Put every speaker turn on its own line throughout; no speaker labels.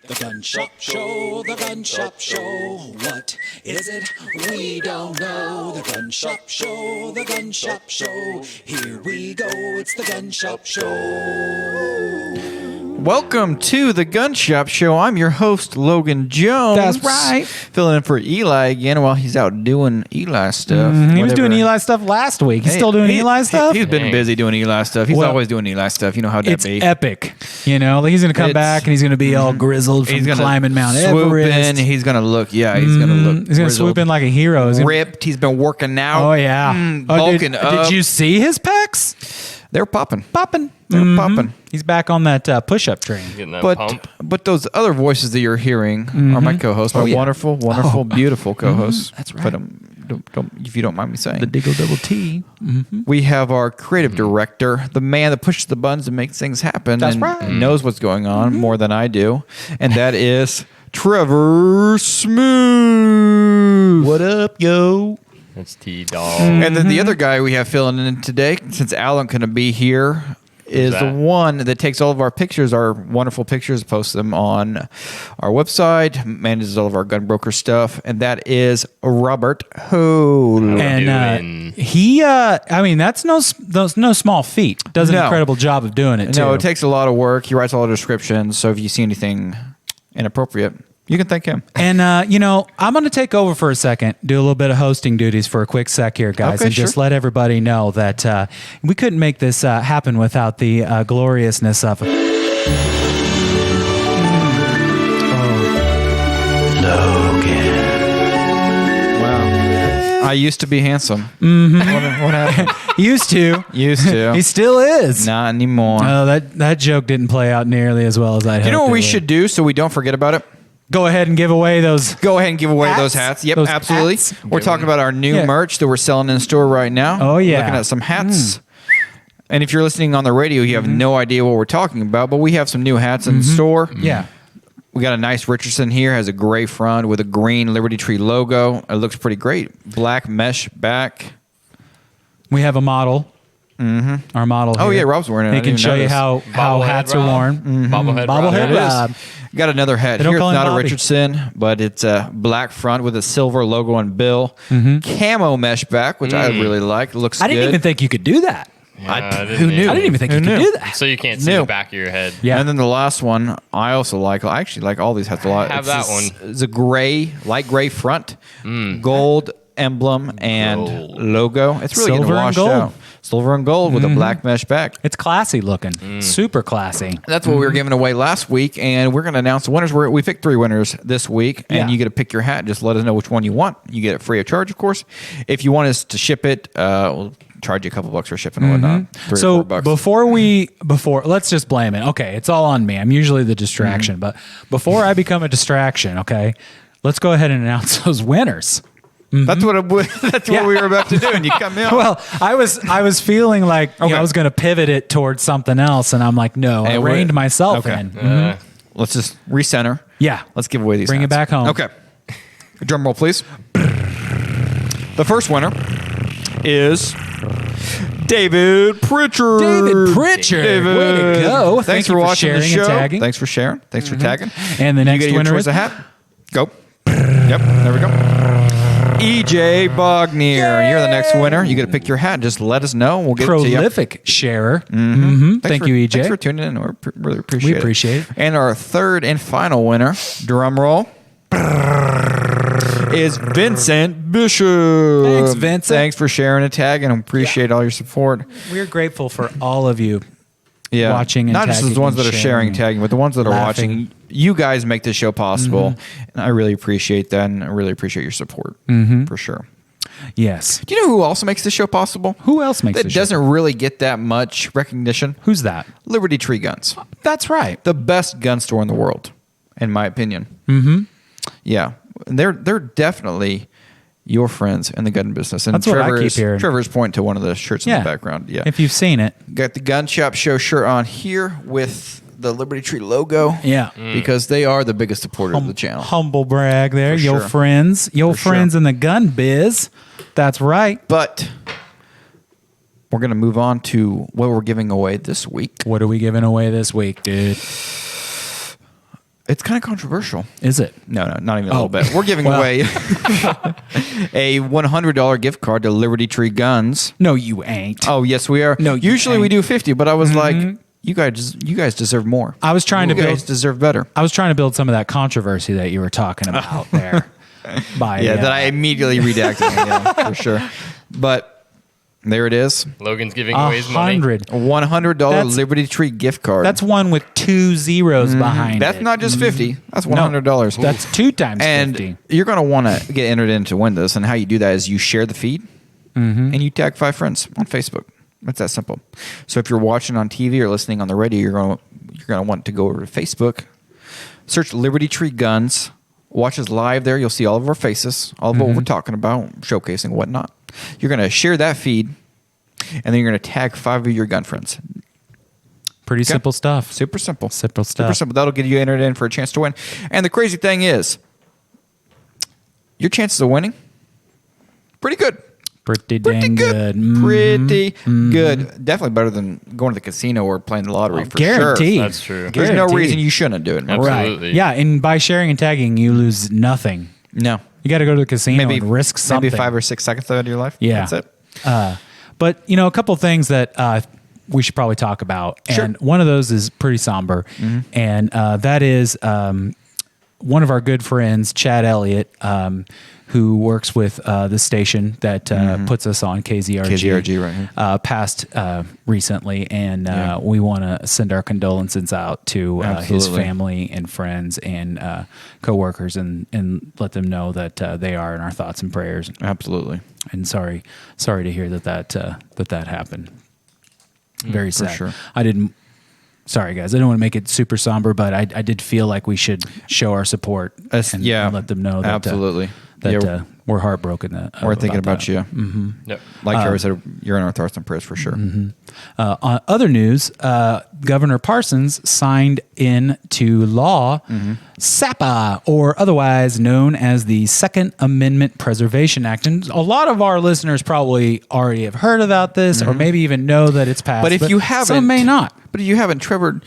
The Gun Shop Show, the Gun Shop Show. What is it? We don't know. The Gun Shop Show, the Gun Shop Show. Here we go, it's the Gun Shop Show.
Welcome to the Gun Shop Show. I'm your host, Logan Jones.
That's right.
Filling in for Eli again while he's out doing Eli stuff.
He was doing Eli stuff last week. He's still doing Eli stuff?
He's been busy doing Eli stuff. He's always doing Eli stuff. You know how that be.
It's epic. You know, like he's going to come back and he's going to be all grizzled from climbing Mount Everest.
He's going to look, he's going to look
He's going to swoop in like a hero.
Ripped. He's been working out.
Oh, yeah.
Bulking up.
Did you see his pecs?
They're popping.
They're
popping.
He's back on that push-up train.
Getting that pump.
But those other voices that you're hearing are my co-hosts, my wonderful, beautiful co-hosts.
That's right.
But if you don't mind me saying.
The Diggle Double T.
We have our creative director, the man that pushes the buttons and makes things happen.
That's
and
right.
knows what's going on more than I do. And that is Trevor Smooth.
What up, yo?
That's T-Dog.
And then the other guy we have filling in today, since Alan couldn't be here, is the one that takes all of our pictures, our wonderful pictures, posts them on our website, manages all of our gun broker stuff, and that is Robert Ho.
And he, I mean, that's no small feat. Does an incredible job of doing it, too.
No, it takes a lot of work. He writes all the descriptions, so if you see anything inappropriate, you can thank him.
And, you know, I'm going to take over for a second, do a little bit of hosting duties for a quick sec here, guys, and just let everybody know that we couldn't make this happen without the gloriousness of it. Logan.
Wow. I used to be handsome. What happened?
Used to. He still is.
Not anymore.
Oh, that joke didn't play out nearly as well as I'd hoped.
You know what we
would.
should do so we don't forget about it?
Go ahead and give away those.
Go ahead and give away
hats?
those hats. Yep,
Those
absolutely.
hats?
We're talking about our new merch that we're selling in store right now.
Oh, yeah.
Looking at some hats. And if you're listening on the radio, you have no idea what we're talking about, but we have some new hats in store.
Yeah.
We got a nice Richardson here, has a gray front with a green Liberty Tree logo. It looks pretty great. Black mesh back.
We have a model. Our model here.
Oh, yeah, Rob's wearing it.
He can show you how hats are worn. Bobblehead Rob.
Got another hat here. It's not a Richardson, but it's a black front with a silver logo and bill. Camo mesh back, which I really like. It looks good.
I didn't even think you could do that.
Who knew?
I didn't even think you could do that.
So you can't see the back of your head.
Yeah.
And then the last one, I also like. I actually like all these hats a lot.
I have that one.
It's a gray, light gray front, gold emblem and logo. It's really getting washed out. Silver and gold with a black mesh back.
It's classy looking. Super classy.
That's what we were giving away last week, and we're going to announce the winners. We picked 3 winners this week, and you get to pick your hat. Just let us know which one you want. You get it free of charge, of course. If you want us to ship it, we'll charge you a couple bucks for shipping and whatnot.
So before let's just blame it. Okay, it's all on me. I'm usually the distraction, but before I become a distraction, okay, let's go ahead and announce those winners.
That's what we were about to do, and you cut me off.
Well, I was feeling like you know, I was going to pivot it towards something else, and I'm like, no, I reined myself in.
Let's just recenter.
Yeah,
let's give away these.
Bring
hats.
it back home.
Okay, drum roll, please. The first winner is David Pritchard.
David Pritchard. Way to go.
Thanks for watching the show.
Tagging.
Thanks for sharing. Thanks for tagging.
And the next
you get
winner
your choice of hat. Go. Yep. There we go. EJ Bognier. You're the next winner. You get to pick your hat. Just let us know. We'll get it to you.
Prolific sharer. Thank you, EJ.
Thanks for tuning in. We really appreciate it.
We appreciate it.
And our third and final winner, drum roll, is Vincent Bishop.
Thanks, Vincent.
Thanks for sharing and tagging. I appreciate all your support.
We're grateful for all of you watching and
not just the ones that are sharing and tagging, but the ones that are watching. You guys make this show possible, and I really appreciate that, and I really appreciate your support for sure.
Yes.
Do you know who also makes this show possible?
Who else makes this show?
That doesn't really get that much recognition?
Who's that?
Liberty Tree Guns.
That's right.
The best gun store in the world, in my opinion. Yeah. They're definitely your friends in the gun business. And
that's what I keep hearing.
Trevor's pointing to one of the shirts in the background. Yeah.
If you've seen it.
Got the Gun Shop Show shirt on here with the Liberty Tree logo.
Yeah.
Because they are the biggest supporter of the channel.
Humble brag there.
For
your
sure.
friends. Your friends in the gun biz. That's right.
But we're going to move on to what we're giving away this week.
What are we giving away this week, dude?
It's kind of controversial.
Is it?
No, not even a little bit. We're giving away a $100 gift card to Liberty Tree Guns.
No, you ain't.
Oh, yes, we are.
No, you
usually we
ain't.
do 50, but I was like, you guys deserve more.
I was trying to
You
build.
guys deserve better.
I was trying to build some of that controversy that you were talking about there. By
That I immediately redacted for sure. But there it is.
Logan's giving away his money.
$100
That's-
Liberty Tree gift card.
That's one with 2 zeros behind
That's
it.
not just 50. That's
No,
$100.
That's 2 times
and
50.
you're going to want to get entered in to win this. And how you do that is you share the feed and you tag 5 friends on Facebook. It's that simple. So if you're watching on TV or listening on the radio, you're going to want to go over to Facebook, search Liberty Tree Guns, watch us live there. You'll see all of our faces, all of what we're talking about, showcasing whatnot. You're going to share that feed, and then you're going to tag 5 of your gun friends.
Pretty simple stuff.
Super simple.
Simple stuff.
Super simple. That'll get you entered in for a chance to win. And the crazy thing is, your chances of winning, pretty good.
Pretty dang good.
Pretty good. Definitely better than going to the casino or playing the lottery for
Guaranteed.
sure.
That's true.
There's no
Guaranteed.
reason you shouldn't do it.
Absolutely.
Right. Yeah, and by sharing and tagging, you lose nothing.
No.
You got to go to the casino
Maybe
and risk something.
Maybe 5 or 6 seconds out of your life.
Yeah.
That's it.
But, a couple of things that we should probably talk about.
Sure.
And one of those is pretty somber. And that is one of our good friends, Chad Elliott, who works with the station that puts us on,
KZRG, right here.
passed recently. And we want to send our condolences out to his
Absolutely.
family and friends and coworkers and let them know that they are in our thoughts and prayers.
Absolutely.
And sorry to hear that happened. Very sad.
sure.
Sorry guys, I don't want to make it super somber, but I did feel like we should show our support and let them know that
Absolutely.
we're heartbroken.
We're thinking about
that.
you.
Yep.
Like Trevor said, you're in our thoughts and prayers for sure.
On other news, Governor Parsons signed into law SAPA, or otherwise known as the Second Amendment Preservation Act. And a lot of our listeners probably already have heard about this or maybe even know that it's passed.
But if you haven't,
some may not.
But if you haven't, Trevor,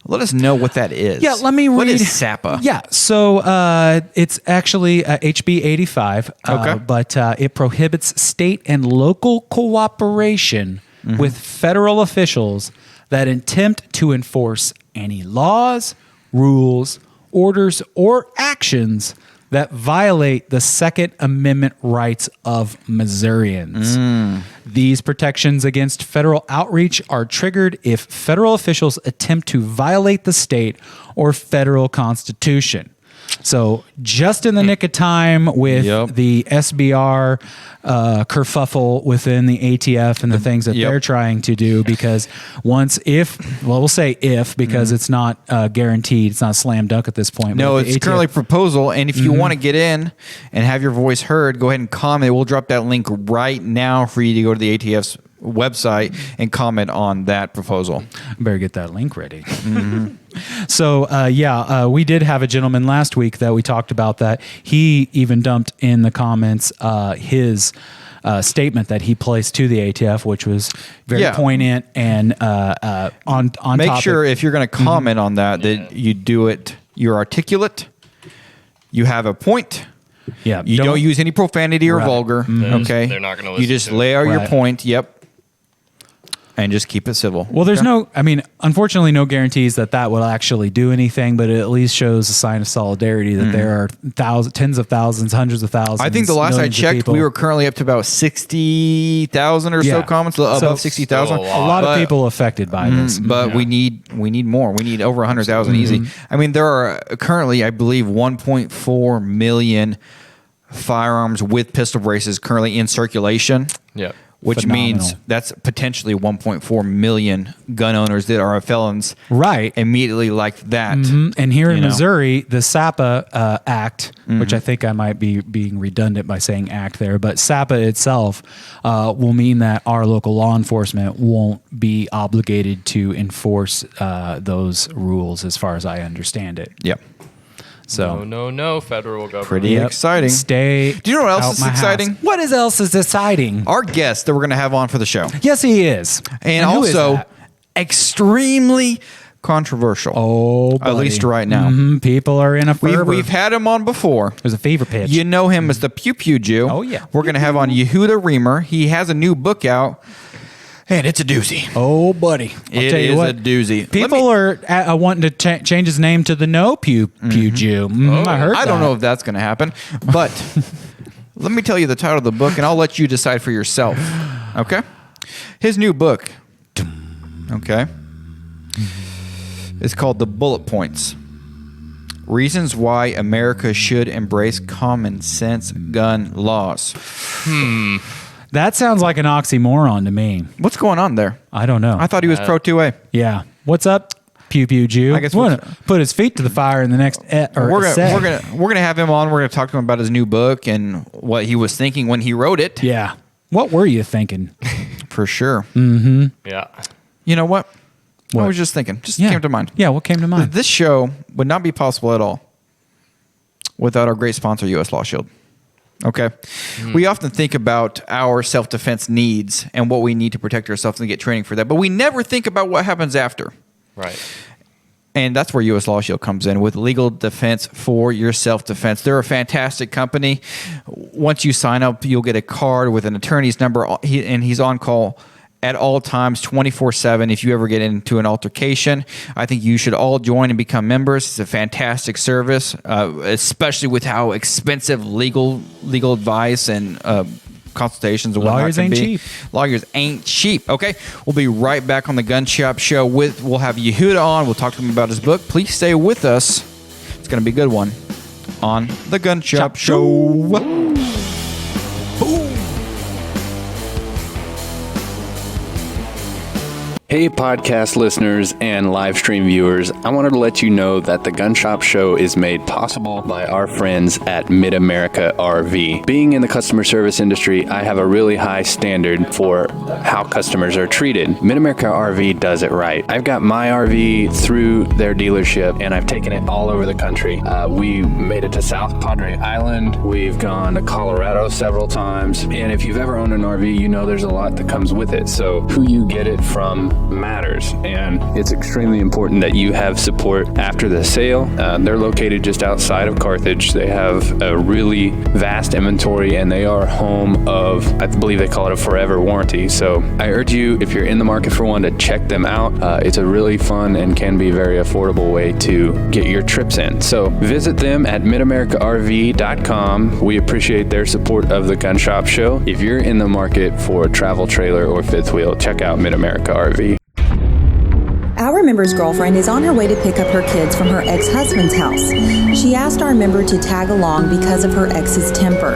let us know what that is.
Yeah, let me read.
What is SAPA?
Yeah, so it's actually HB 85,
Okay.
but it prohibits state and local cooperation with federal officials that attempt to enforce any laws, rules, orders, or actions that violate the Second Amendment rights of Missourians. These protections against federal outreach are triggered if federal officials attempt to violate the state or federal constitution. So just in the nick of time with the SBR kerfuffle within the ATF and the things that they're trying to do, because we'll say if, because it's not guaranteed, it's not a slam dunk at this point.
No,
but
it's
the ATF
currently a proposal. And if you want to get in and have your voice heard, go ahead and comment. We'll drop that link right now for you to go to the ATF's website and comment on that proposal.
Better get that link ready. So, we did have a gentleman last week that we talked about that. He even dumped in the comments his statement that he placed to the ATF, which was very poignant and on
Make
topic.
sure if you're going to comment on that you do it, you're articulate, you have a point.
Yeah,
You don't use any profanity or
Right.
vulgar. Okay.
They're not gonna
You
listen
just
to it.
lay out your
Right.
point. Yep. And just keep it civil.
Well, there's unfortunately, no guarantees that will actually do anything, but it at least shows a sign of solidarity that there are tens of thousands, hundreds of thousands.
I think the last I
millions of
checked,
people.
we were currently up to about 60,000 or so comments, above 60,000.
still
a lot of people affected by this.
But we need more. We need over 100,000 easy. I mean, there are currently, I believe, 1.4 million firearms with pistol braces currently in circulation.
Yep.
Which
Phenomenal.
means that's potentially 1.4 million gun owners that are felons.
Right.
Immediately like that.
And here in
You know.
Missouri, the SAPA Act, which I think I might be being redundant by saying act there, but SAPA itself will mean that our local law enforcement won't be obligated to enforce those rules as far as I understand it.
Yep.
So
No, federal government.
Pretty exciting.
Stay.
Do you know what else
out
is
my house.
exciting?
What is else is exciting?
Our guest that we're going to have on for the show.
Yes, he is.
And
who is
also
that?
extremely controversial.
Oh,
at least right now.
People are in a fervor.
We've had him on before.
There's a fever pitch.
You know him as the Pew Pew Jew.
Oh, yeah.
We're going to have on Yehuda Remer. He has a new book out, and it's a doozy.
Oh, buddy. I'll tell you what.
a doozy.
People are wanting to change his name to the No Pew Pew Jew. I heard that.
I don't know if that's going to happen, but let me tell you the title of the book, and I'll let you decide for yourself. Okay? His new book, okay, is called The Bullet Points. Reasons Why America Should Embrace Common Sense Gun Laws.
That sounds like an oxymoron to me.
What's going on there?
I don't know.
I thought he was pro 2A.
Yeah. What's up, Pew Pew Jew?
I guess
we're gonna put his feet to the fire in the next
We're gonna have him on. We're gonna talk to him about his new book and what he was thinking when he wrote it.
Yeah. What were you thinking?
For sure.
Yeah.
You know what? I
What?
was just thinking. Just came to mind.
Yeah, what came to mind?
This show would not be possible at all without our great sponsor, U.S. Law Shield. Okay. We often think about our self-defense needs and what we need to protect ourselves and get training for that, but we never think about what happens after.
Right.
And that's where U.S. Law Shield comes in with legal defense for your self-defense. They're a fantastic company. Once you sign up, you'll get a card with an attorney's number, and he's on call at all times, 24/7. If you ever get into an altercation, I think you should all join and become members. It's a fantastic service, especially with how expensive legal advice and consultations and whatnot
Lawyers
can
ain't
be.
cheap.
Lawyers ain't cheap. Okay, we'll be right back on the Gun Shop Show. We'll have Yehuda on. We'll talk to him about his book. Please stay with us. It's going to be a good one on the Gun Shop Show.
Hey, podcast listeners and live stream viewers. I wanted to let you know that the Gun Shop Show is made possible by our friends at Mid-America RV. Being in the customer service industry, I have a really high standard for how customers are treated. Mid-America RV does it right. I've got my RV through their dealership, and I've taken it all over the country. We made it to South Padre Island. We've gone to Colorado several times. And if you've ever owned an RV, you know there's a lot that comes with it. So who you get it from matters, and it's extremely important that you have support after the sale. They're located just outside of Carthage. They have a really vast inventory, and they are home of, I believe they call it a forever warranty. So I urge you, if you're in the market for one, to check them out. It's a really fun and can be very affordable way to get your trips in. So visit them at midamericarv.com. We appreciate their support of the Gun Shop Show. If you're in the market for a travel trailer or fifth wheel, check out Mid-America RV.
Our member's girlfriend is on her way to pick up her kids from her ex-husband's house. She asked our member to tag along because of her ex's temper.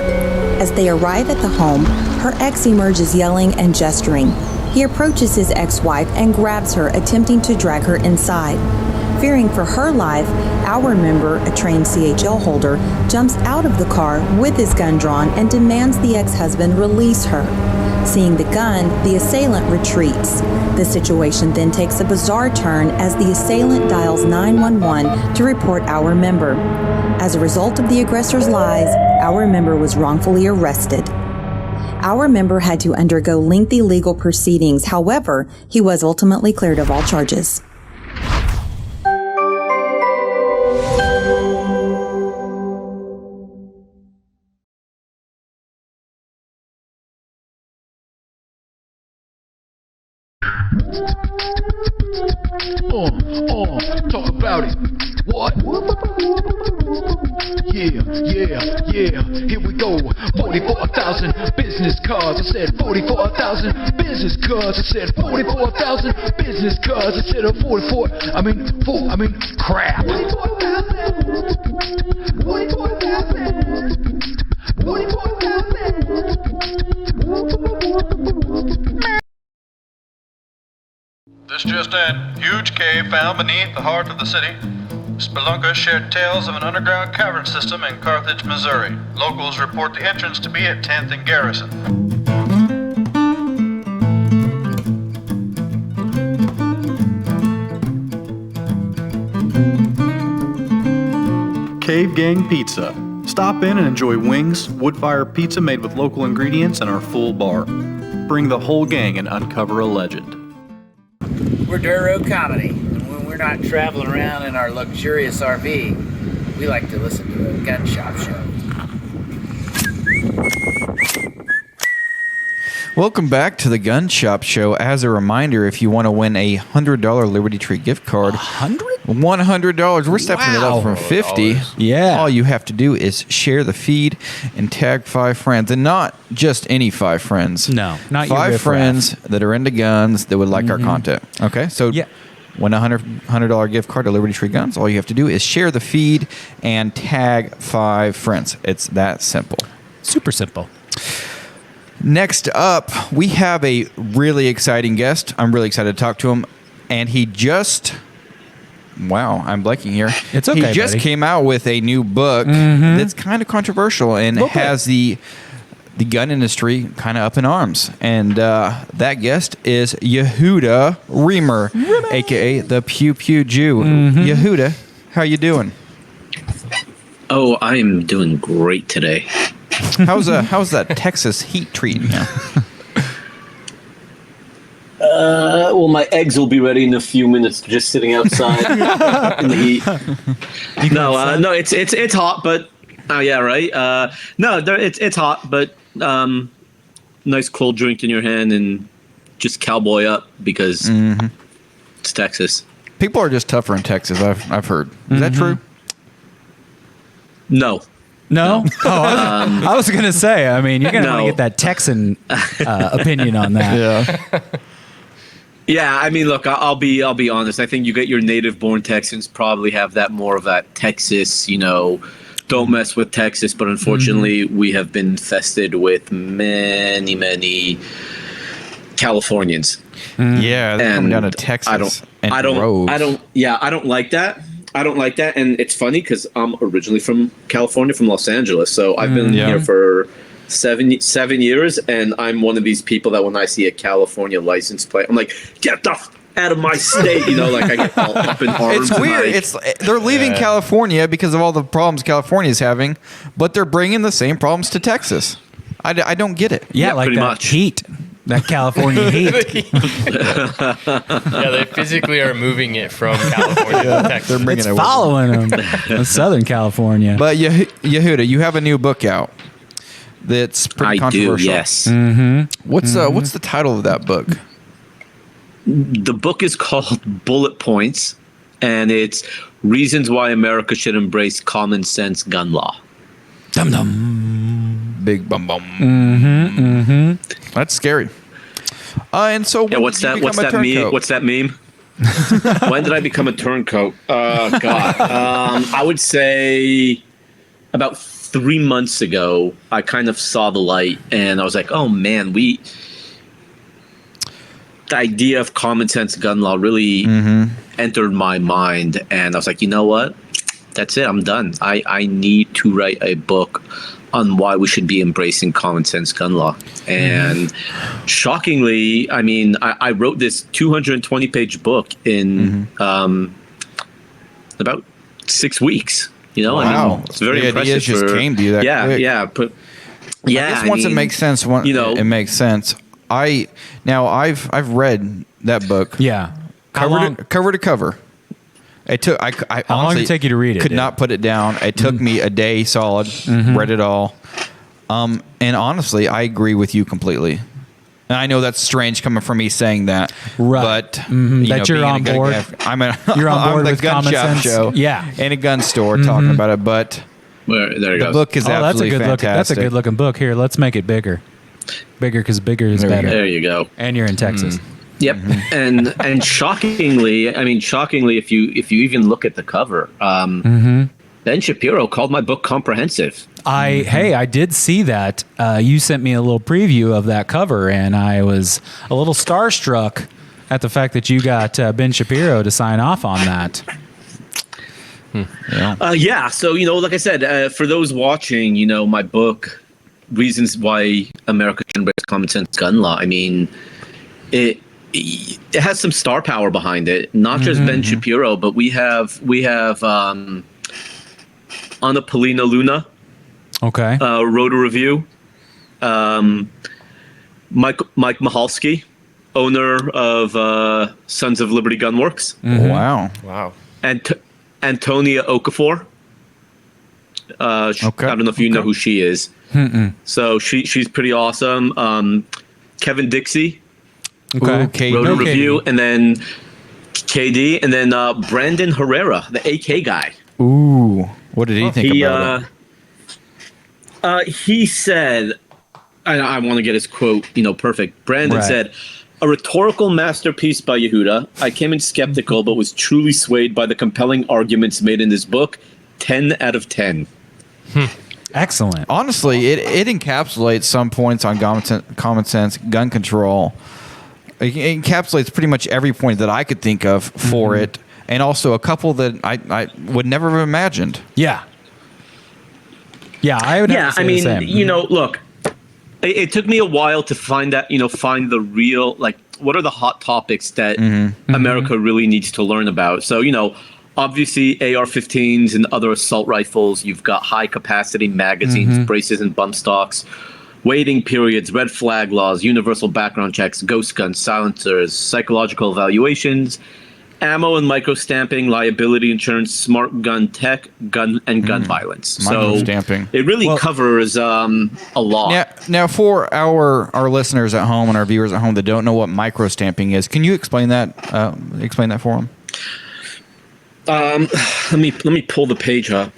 As they arrive at the home, her ex emerges yelling and gesturing. He approaches his ex-wife and grabs her, attempting to drag her inside. Fearing for her life, our member, a trained CHL holder, jumps out of the car with his gun drawn and demands the ex-husband release her. Seeing the gun, the assailant retreats. The situation then takes a bizarre turn as the assailant dials 911 to report our member. As a result of the aggressor's lies, our member was wrongfully arrested. Our member had to undergo lengthy legal proceedings. However, he was ultimately cleared of all charges.
Talk about it. What? Yeah. Here we go. 44,000 business cards. I said 44,000 business cards. I said 44,000 business cards. I said 44. Crap. 44,000.
This just in. Huge cave found beneath the heart of the city. Spelunkers shared tales of an underground cavern system in Carthage, Missouri. Locals report the entrance to be at 10th and Garrison.
Cave Gang Pizza. Stop in and enjoy wings, wood-fire pizza made with local ingredients, and our full bar. Bring the whole gang and uncover a legend.
We're Dirt Road Comedy, and when we're not traveling around in our luxurious RV, we like to listen to a gun shop show.
Welcome back to the Gun Shop Show. As a reminder, if you want to win a $100 Liberty Tree gift card, $100. We're stepping it up from $50.
Yeah.
All you have to do is share the feed and tag 5 friends, and not just any 5 friends.
No, not your
5
riffraff.
friends that are into guns that would like our content. Okay, so win a $100 gift card to Liberty Tree Guns. All you have to do is share the feed and tag 5 friends. It's that simple.
Super simple.
Next up, we have a really exciting guest. I'm really excited to talk to him. And he just... Wow, I'm blanking here.
It's okay,
He just
buddy.
came out with a new book that's kind of controversial and has the gun industry kind of up in arms. And that guest is Yehuda Remer, a.k.a. the Pew Pew Jew. Yehuda, how you doing?
Oh, I am doing great today.
How's that Texas heat treating you?
Well, my eggs will be ready in a few minutes. Just sitting outside in the heat. No, it's hot, but yeah, right. It's hot, but nice cold drink in your hand and just cowboy up because it's Texas.
People are just tougher in Texas. I've heard. Is that true?
No.
No? Oh, I was going to say, I mean, you're going to want to get that Texan opinion on that.
Yeah.
Yeah, I mean, look, I'll be honest. I think you get your native-born Texans probably have that more of that Texas, don't mess with Texas. But unfortunately, we have been infested with many Californians.
Yeah, they're coming down to Texas.
I don't like that. I don't like that, and it's funny because I'm originally from California, from Los Angeles. So I've been here for 7 years, and I'm one of these people that when I see a California license plate, I'm like, get the out of my state, like I get all up in arms.
It's weird. They're leaving California because of all the problems California is having, but they're bringing the same problems to Texas. I don't get it.
Yeah, like
pretty
that
much.
heat. That California heat.
Yeah, they physically are moving it from California to Texas.
They're bringing
It's
it
following them in Southern California.
But Yehuda, you have a new book out that's pretty controversial.
do, yes.
What's the title of that book?
The book is called Bullet Points, and it's Reasons Why America Should Embrace Common Sense Gun Law.
Dum dum.
Big bum bum. That's scary. And so,
What's that meme? What's that meme? When did I become a turncoat? God, I would say about 3 months ago. I kind of saw the light, and I was like, "Oh man, the idea of common sense gun law really entered my mind," and I was like, "You know what? That's it. I'm done. I need to write a book on why we should be embracing common sense gun law." And shockingly, I mean, I wrote this 220-page book in about 6 weeks.
Wow.
I mean, it's very
The
impressive.
ideas just came to you that quick.
I
guess once it makes sense, it makes sense. I've read that book.
Yeah.
Cover to cover. It took. I
How long did it take you to read it?
Could not put it down. It took me a day solid. Read it all. And honestly, I agree with you completely. And I know that's strange coming from me saying that,
right?
But
that you're on board. You're on board
with
with
the gun
common
shop
sense.
show,
Yeah,
in a gun store talking about it. But
there you
the
go.
book is absolutely fantastic.
That's a good looking book. Here, let's make it bigger because bigger is better.
There you go.
And you're in Texas.
Yep, and shockingly, if you even look at the cover, Ben Shapiro called my book comprehensive.
I did see that. You sent me a little preview of that cover, and I was a little starstruck at the fact that you got Ben Shapiro to sign off on that.
So like I said, for those watching, my book, Reasons Why America Should Embrace Common Sense Gun Law. I mean, it has some star power behind it. Not just Ben Shapiro, but we have Anna Polina Luna.
Okay.
Wrote a review. Mike Mahalski owner of Sons of Liberty Gun Works.
Wow.
Wow.
And Antonia Okafor. I don't know if you know who she is. So she's pretty awesome. Kevin Dixie
Okay.
wrote a review, and then KD, and then Brandon Herrera, the AK guy.
Ooh, what did he think about it?
He said, I want to get his quote, perfect. Brandon said, "A rhetorical masterpiece by Yehuda. I came in skeptical, but was truly swayed by the compelling arguments made in this book. 10 out of 10.
Excellent.
Honestly, it encapsulates some points on common sense gun control. It encapsulates pretty much every point that I could think of for it, and also a couple that I would never have imagined.
Yeah. Yeah, I would have to say the same.
Look, it took me a while to find that, find the real, what are the hot topics that America really needs to learn about. So, obviously AR-15s and other assault rifles. You've got high-capacity magazines, braces and bump stocks, waiting periods, red flag laws, universal background checks, ghost guns, silencers, psychological evaluations, ammo and micro-stamping, liability insurance, smart gun tech, gun violence. So it really covers a lot.
Now, for our listeners at home and our viewers at home that don't know what micro-stamping is, can you explain that? Explain that for them.
Let me pull the page up.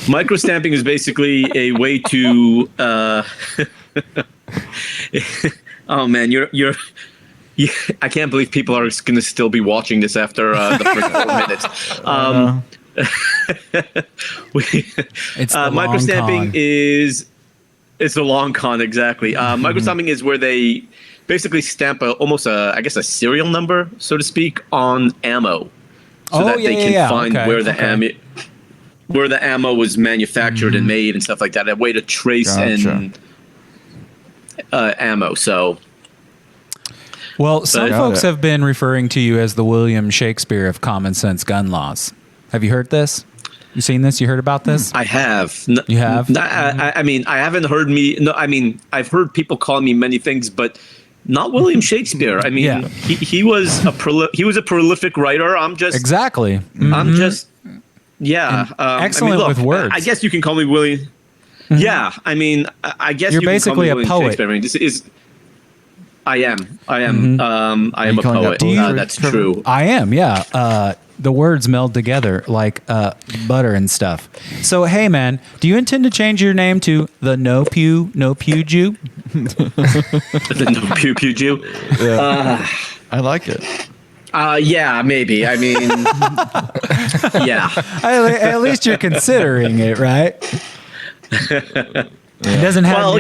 Microstamping is basically a way to. Oh man, you're. I can't believe people are going to still be watching this after the first 4 minutes.
It's the
microstamping it's a long con, exactly. Microstamping is where they basically stamp almost a serial number, so to speak, on ammo, so that they can find where the ammo was manufactured and made and stuff like that. A way to trace ammo. So.
Well, some folks have been referring to you as the William Shakespeare of common sense gun laws. Have you heard this? You seen this? You heard about this?
I have.
You have?
I mean, I haven't heard I've heard people call me many things, but not William Shakespeare. I mean, he was a prolific writer. I'm just
exactly.
I'm just
excellent with words.
I guess you can call me William. Yeah, I mean, I guess
you're basically
a
poet.
I mean, this is. I am. I am a poet. That's true.
I am. Yeah. The words meld together like butter and stuff. So, hey, man, do you intend to change your name to the No Pew Jew?
The No Pew Pew Jew?
I like it.
Yeah, maybe. I mean, yeah.
At least you're considering it, right? It doesn't have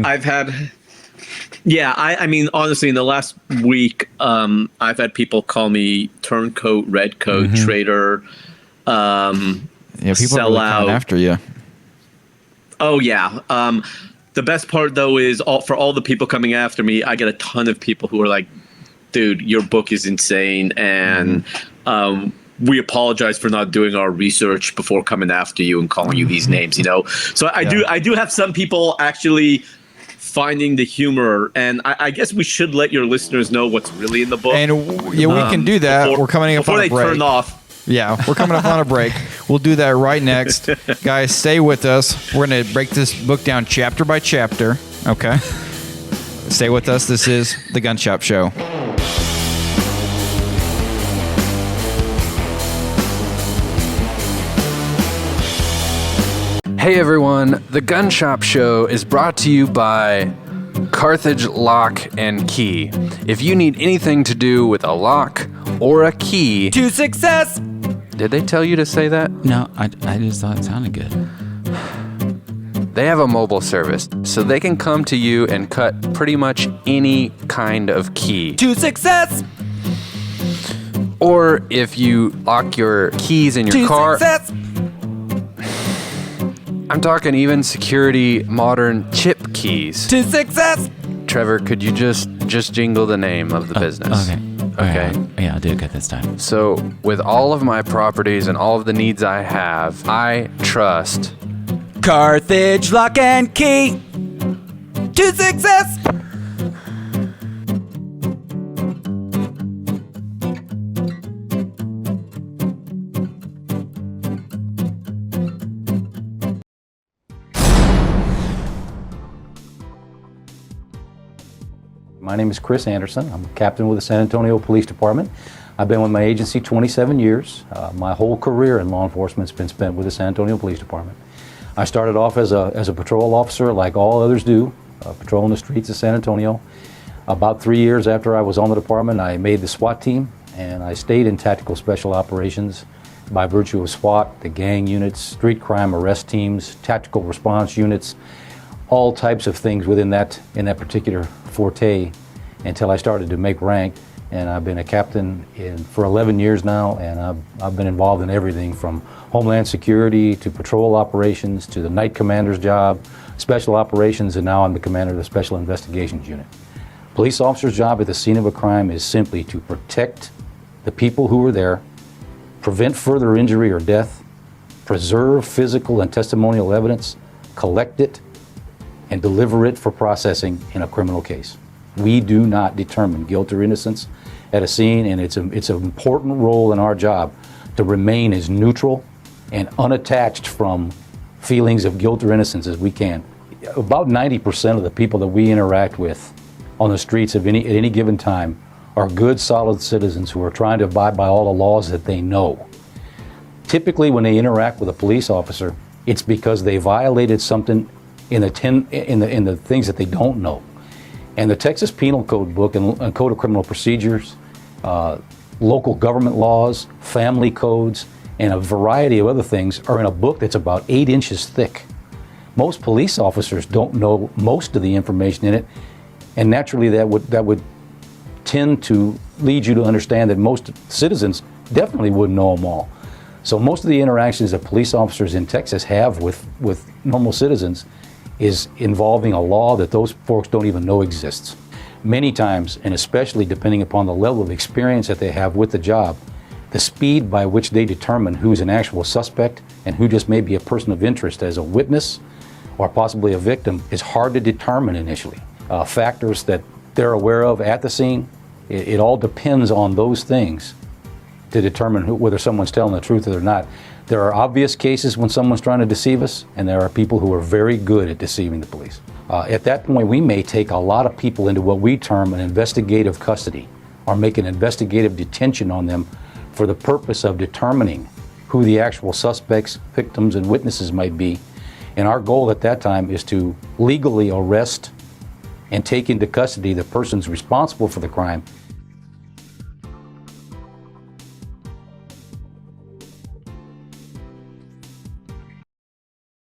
I've had... Yeah, I mean, honestly, in the last week, I've had people call me turncoat, redcoat, traitor,
people are really
sellout.
After you.
Oh, yeah. The best part, though, is for all the people coming after me, I get a ton of people who are like, dude, your book is insane, and we apologize for not doing our research before coming after you and calling you these names, So I do have some people actually finding the humor, and I guess we should let your listeners know what's really in the book.
And we can do that. We're coming up on a break.
Before they turn off.
Yeah, we're coming up on a break. We'll do that right next. Guys, stay with us. We're going to break this book down chapter by chapter. Okay? Stay with us. This is The Gun Shop Show.
Hey everyone, The Gun Shop Show is brought to you by Carthage Lock and Key. If you need anything to do with a lock or a key...
To success!
Did they tell you to say that?
No, I just thought it sounded good.
They have a mobile service, so they can come to you and cut pretty much any kind of key.
To success!
Or if you lock your keys in your car...
Success!
I'm talking even security modern chip keys.
To success!
Trevor, could you just jingle the name of the business?
Okay. Yeah, I'll do it good this time.
So, with all of my properties and all of the needs I have, I trust
Carthage Lock and Key to success!
My name is Chris Anderson. I'm a captain with the San Antonio Police Department. I've been with my agency 27 years. My whole career in law enforcement has been spent with the San Antonio Police Department. I started off as a patrol officer like all others do, patrolling the streets of San Antonio. About 3 years after I was on the department, I made the SWAT team, and I stayed in tactical special operations by virtue of SWAT, the gang units, street crime arrest teams, tactical response units, all types of things in that particular forte until I started to make rank. And I've been a captain for 11 years now, and I've been involved in everything from Homeland Security to patrol operations to the night commander's job, special operations, and now I'm the commander of the Special Investigations Unit. Police officer's job at the scene of a crime is simply to protect the people who are there, prevent further injury or death, preserve physical and testimonial evidence, collect it, and deliver it for processing in a criminal case. We do not determine guilt or innocence at a scene, and it's an important role in our job to remain as neutral and unattached from feelings of guilt or innocence as we can. About 90% of the people that we interact with on the streets at any given time are good, solid citizens who are trying to abide by all the laws that they know. Typically, when they interact with a police officer, it's because they violated something in the things that they don't know. And the Texas Penal Code book and Code of Criminal Procedures, local government laws, family codes, and a variety of other things are in a book that's about 8 inches thick. Most police officers don't know most of the information in it, and naturally that would tend to lead you to understand that most citizens definitely wouldn't know them all. So most of the interactions that police officers in Texas have with normal citizens is involving a law that those folks don't even know exists. Many times, and especially depending upon the level of experience that they have with the job, the speed by which they determine who's an actual suspect and who just may be a person of interest as a witness or possibly a victim is hard to determine initially. Factors that they're aware of at the scene, it all depends on those things to determine whether someone's telling the truth or not. There are obvious cases when someone's trying to deceive us, and there are people who are very good at deceiving the police. At that point, we may take a lot of people into what we term an investigative custody, or make an investigative detention on them for the purpose of determining who the actual suspects, victims, and witnesses might be. And our goal at that time is to legally arrest and take into custody the persons responsible for the crime.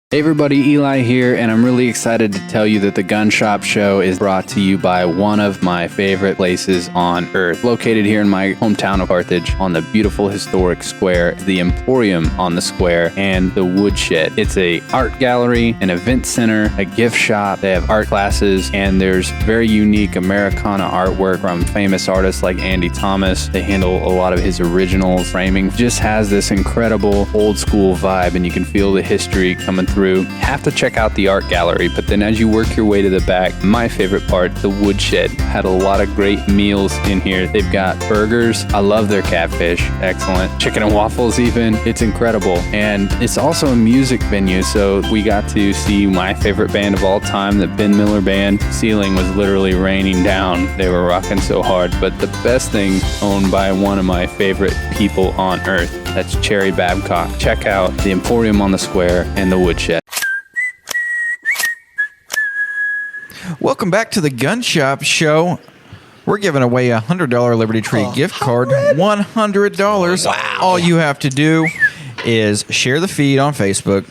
Hey everybody, Eli here, and I'm really excited to tell you that the Gun Shop Show is brought to you by one of my favorite places on earth. Located here in my hometown of Carthage on the beautiful historic square, the Emporium on the square, and the Woodshed. It's a art gallery, an event center, a gift shop. They have art classes, and there's very unique Americana artwork from famous artists like Andy Thomas. They handle a lot of his original framing. Just has this incredible old school vibe, and you can feel the history coming through. Have to check out the art gallery, but then as you work your way to the back, my favorite part, the Woodshed, had a lot of great meals in here. They've got burgers. I love their catfish. Excellent. Chicken and waffles even. It's incredible. And it's also a music venue, so we got to see my favorite band of all time, the Ben Miller Band. Ceiling was literally raining down. They were rocking so hard. But the best thing, owned by one of my favorite people on earth, that's Cherry Babcock. Check out the Emporium on the Square and the Woodshed.
Welcome back to the Gun Shop Show. We're giving away a $100 Liberty Tree gift card. $100. Wow. All you have to do is share the feed on Facebook.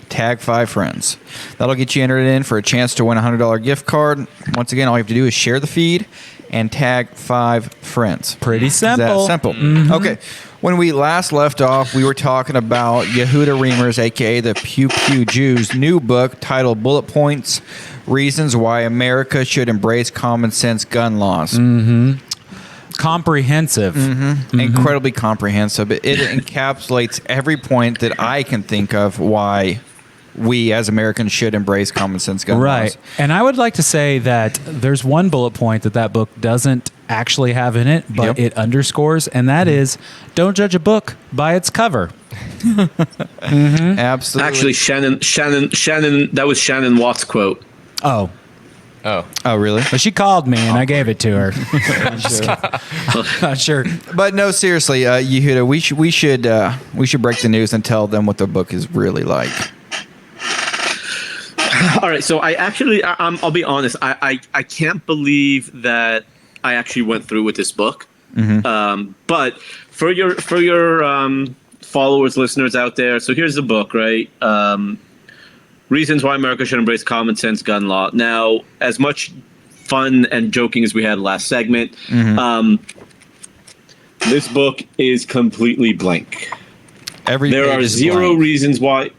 Tag 5 friends. That'll get you entered in for a chance to win a $100 gift card. Once again, all you have to do is share the feed and tag 5 friends.
Pretty simple.
Simple. Okay. When we last left off, we were talking about Yehuda Remer's, a.k.a. the Pew Pew Jew's new book titled Bullet Points, Reasons Why America Should Embrace Common Sense Gun Laws.
Comprehensive.
Incredibly comprehensive. It encapsulates every point that I can think of why we as Americans should embrace common sense gun laws.
And I would like to say that there's one bullet point that book doesn't actually have in it, but it underscores, and that is, don't judge a book by its cover.
Absolutely.
Actually, Shannon, that was Shannon Watt's quote.
Oh.
Oh, really?
But she called me and I gave it to her. I'm just kidding. Not sure.
But no, seriously, Yehuda, we should break the news and tell them what the book is really like.
All right, so I'll be honest. I can't believe that I actually went through with this book.
Mm-hmm.
But for your followers, listeners out there, so here's the book, right? Reasons Why America Should Embrace Common Sense Gun Law. Now, as much fun and joking as we had last segment, this book is completely blank. There are zero reasons why.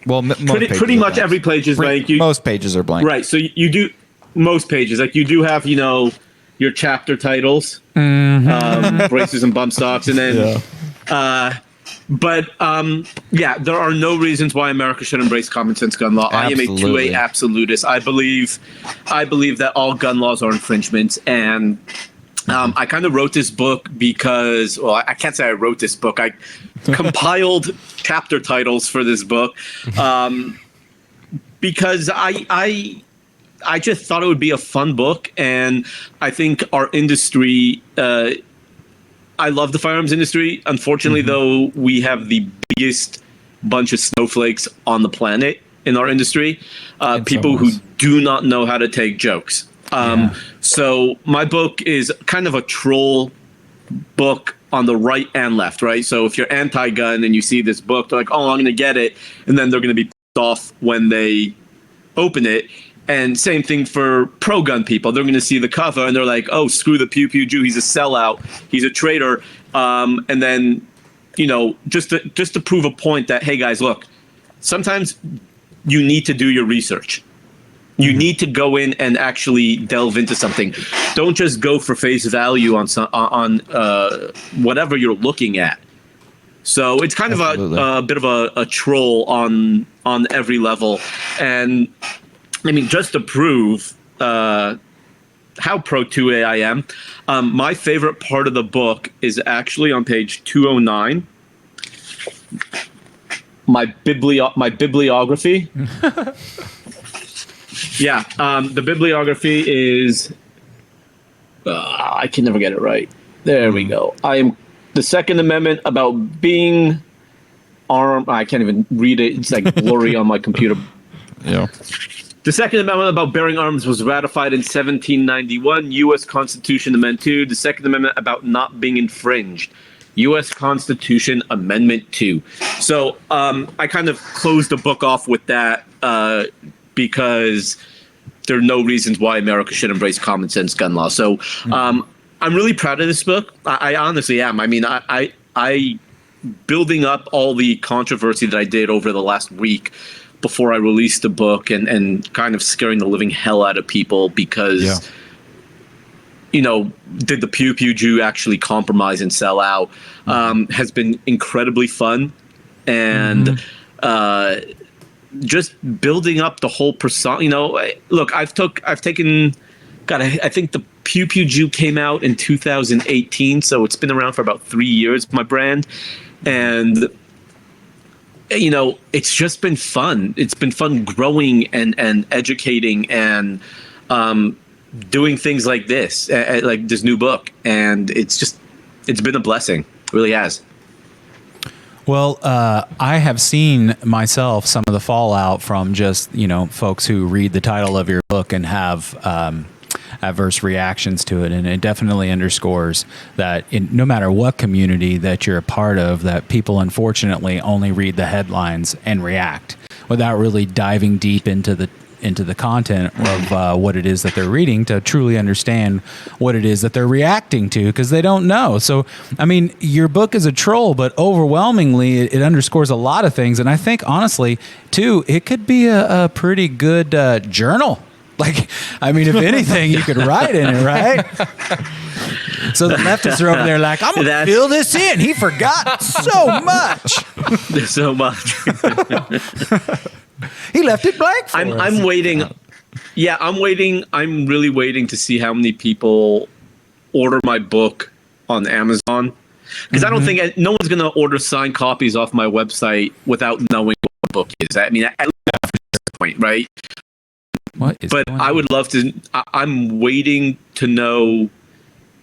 Well,
pretty much every page is blank.
Most pages are blank.
Right. So you do most pages. Like you do have, your chapter titles, braces and bump stocks, and then, there are no reasons why America should embrace common sense gun law.
Absolutely.
I am a 2A absolutist. I believe that all gun laws are infringements, and I kind of wrote this book because, well, I can't say I wrote this book. I compiled chapter titles for this book because I just thought it would be a fun book, and I think our industry. I love the firearms industry. Unfortunately, though, we have the biggest bunch of snowflakes on the planet in our industry. People who do not know how to take jokes. So my book is kind of a troll book on the right and left, right? So if you're anti-gun and you see this book, they're like, oh, I'm going to get it. And then they're going to be pissed off when they open it. And same thing for pro-gun people. They're going to see the cover and they're like, oh, screw the Pew Pew Jew. He's a sellout. He's a traitor. And then, just to prove a point that, hey, guys, look, sometimes you need to do your research. You need to go in and actually delve into something. Don't just go for face value on whatever you're looking at. So it's kind of a bit of a troll on every level. And I mean, just to prove how pro 2A I am, my favorite part of the book is actually on page 209. My bibliography. Yeah, the bibliography is. I can never get it right. There we go. I am the Second Amendment about being armed. I can't even read it. It's like blurry on my computer.
Yeah.
The Second Amendment about bearing arms was ratified in 1791, U.S. Constitution Amendment 2. The Second Amendment about not being infringed, U.S. Constitution Amendment 2. So I kind of closed the book off with that because there are no reasons why America should embrace common sense gun law. So I'm really proud of this book. I honestly am. I mean, I building up all the controversy that I did over the last week before I released the book and kind of scaring the living hell out of people because, did the Pew Pew Jew actually compromise and sell out has been incredibly fun. And just building up the whole persona, look, I think the Pew Pew Jew came out in 2018. So it's been around for about 3 years, my brand. And it's just been fun. It's been fun growing and educating and doing things like this, like this new book. And it's been a blessing. It really has.
Well, I have seen myself some of the fallout from just, folks who read the title of your book and have adverse reactions to it. And it definitely underscores that no matter what community that you're a part of, that people unfortunately only read the headlines and react without really diving deep into the content of what it is that they're reading to truly understand what it is that they're reacting to, because they don't know. So, I mean, your book is a troll, but overwhelmingly it underscores a lot of things. And I think, honestly, too, it could be a pretty good journal. Like, I mean, if anything, you could write in it, right? So the leftists are over there like, I'm going to fill this in. He forgot so much.
So much.
He left it blank for us.
I'm waiting. Yeah, I'm waiting. I'm really waiting to see how many people order my book on Amazon. Because I don't think no one's going to order signed copies off my website without knowing what the book is. I mean, at this point, right? But I would love to. I'm waiting to know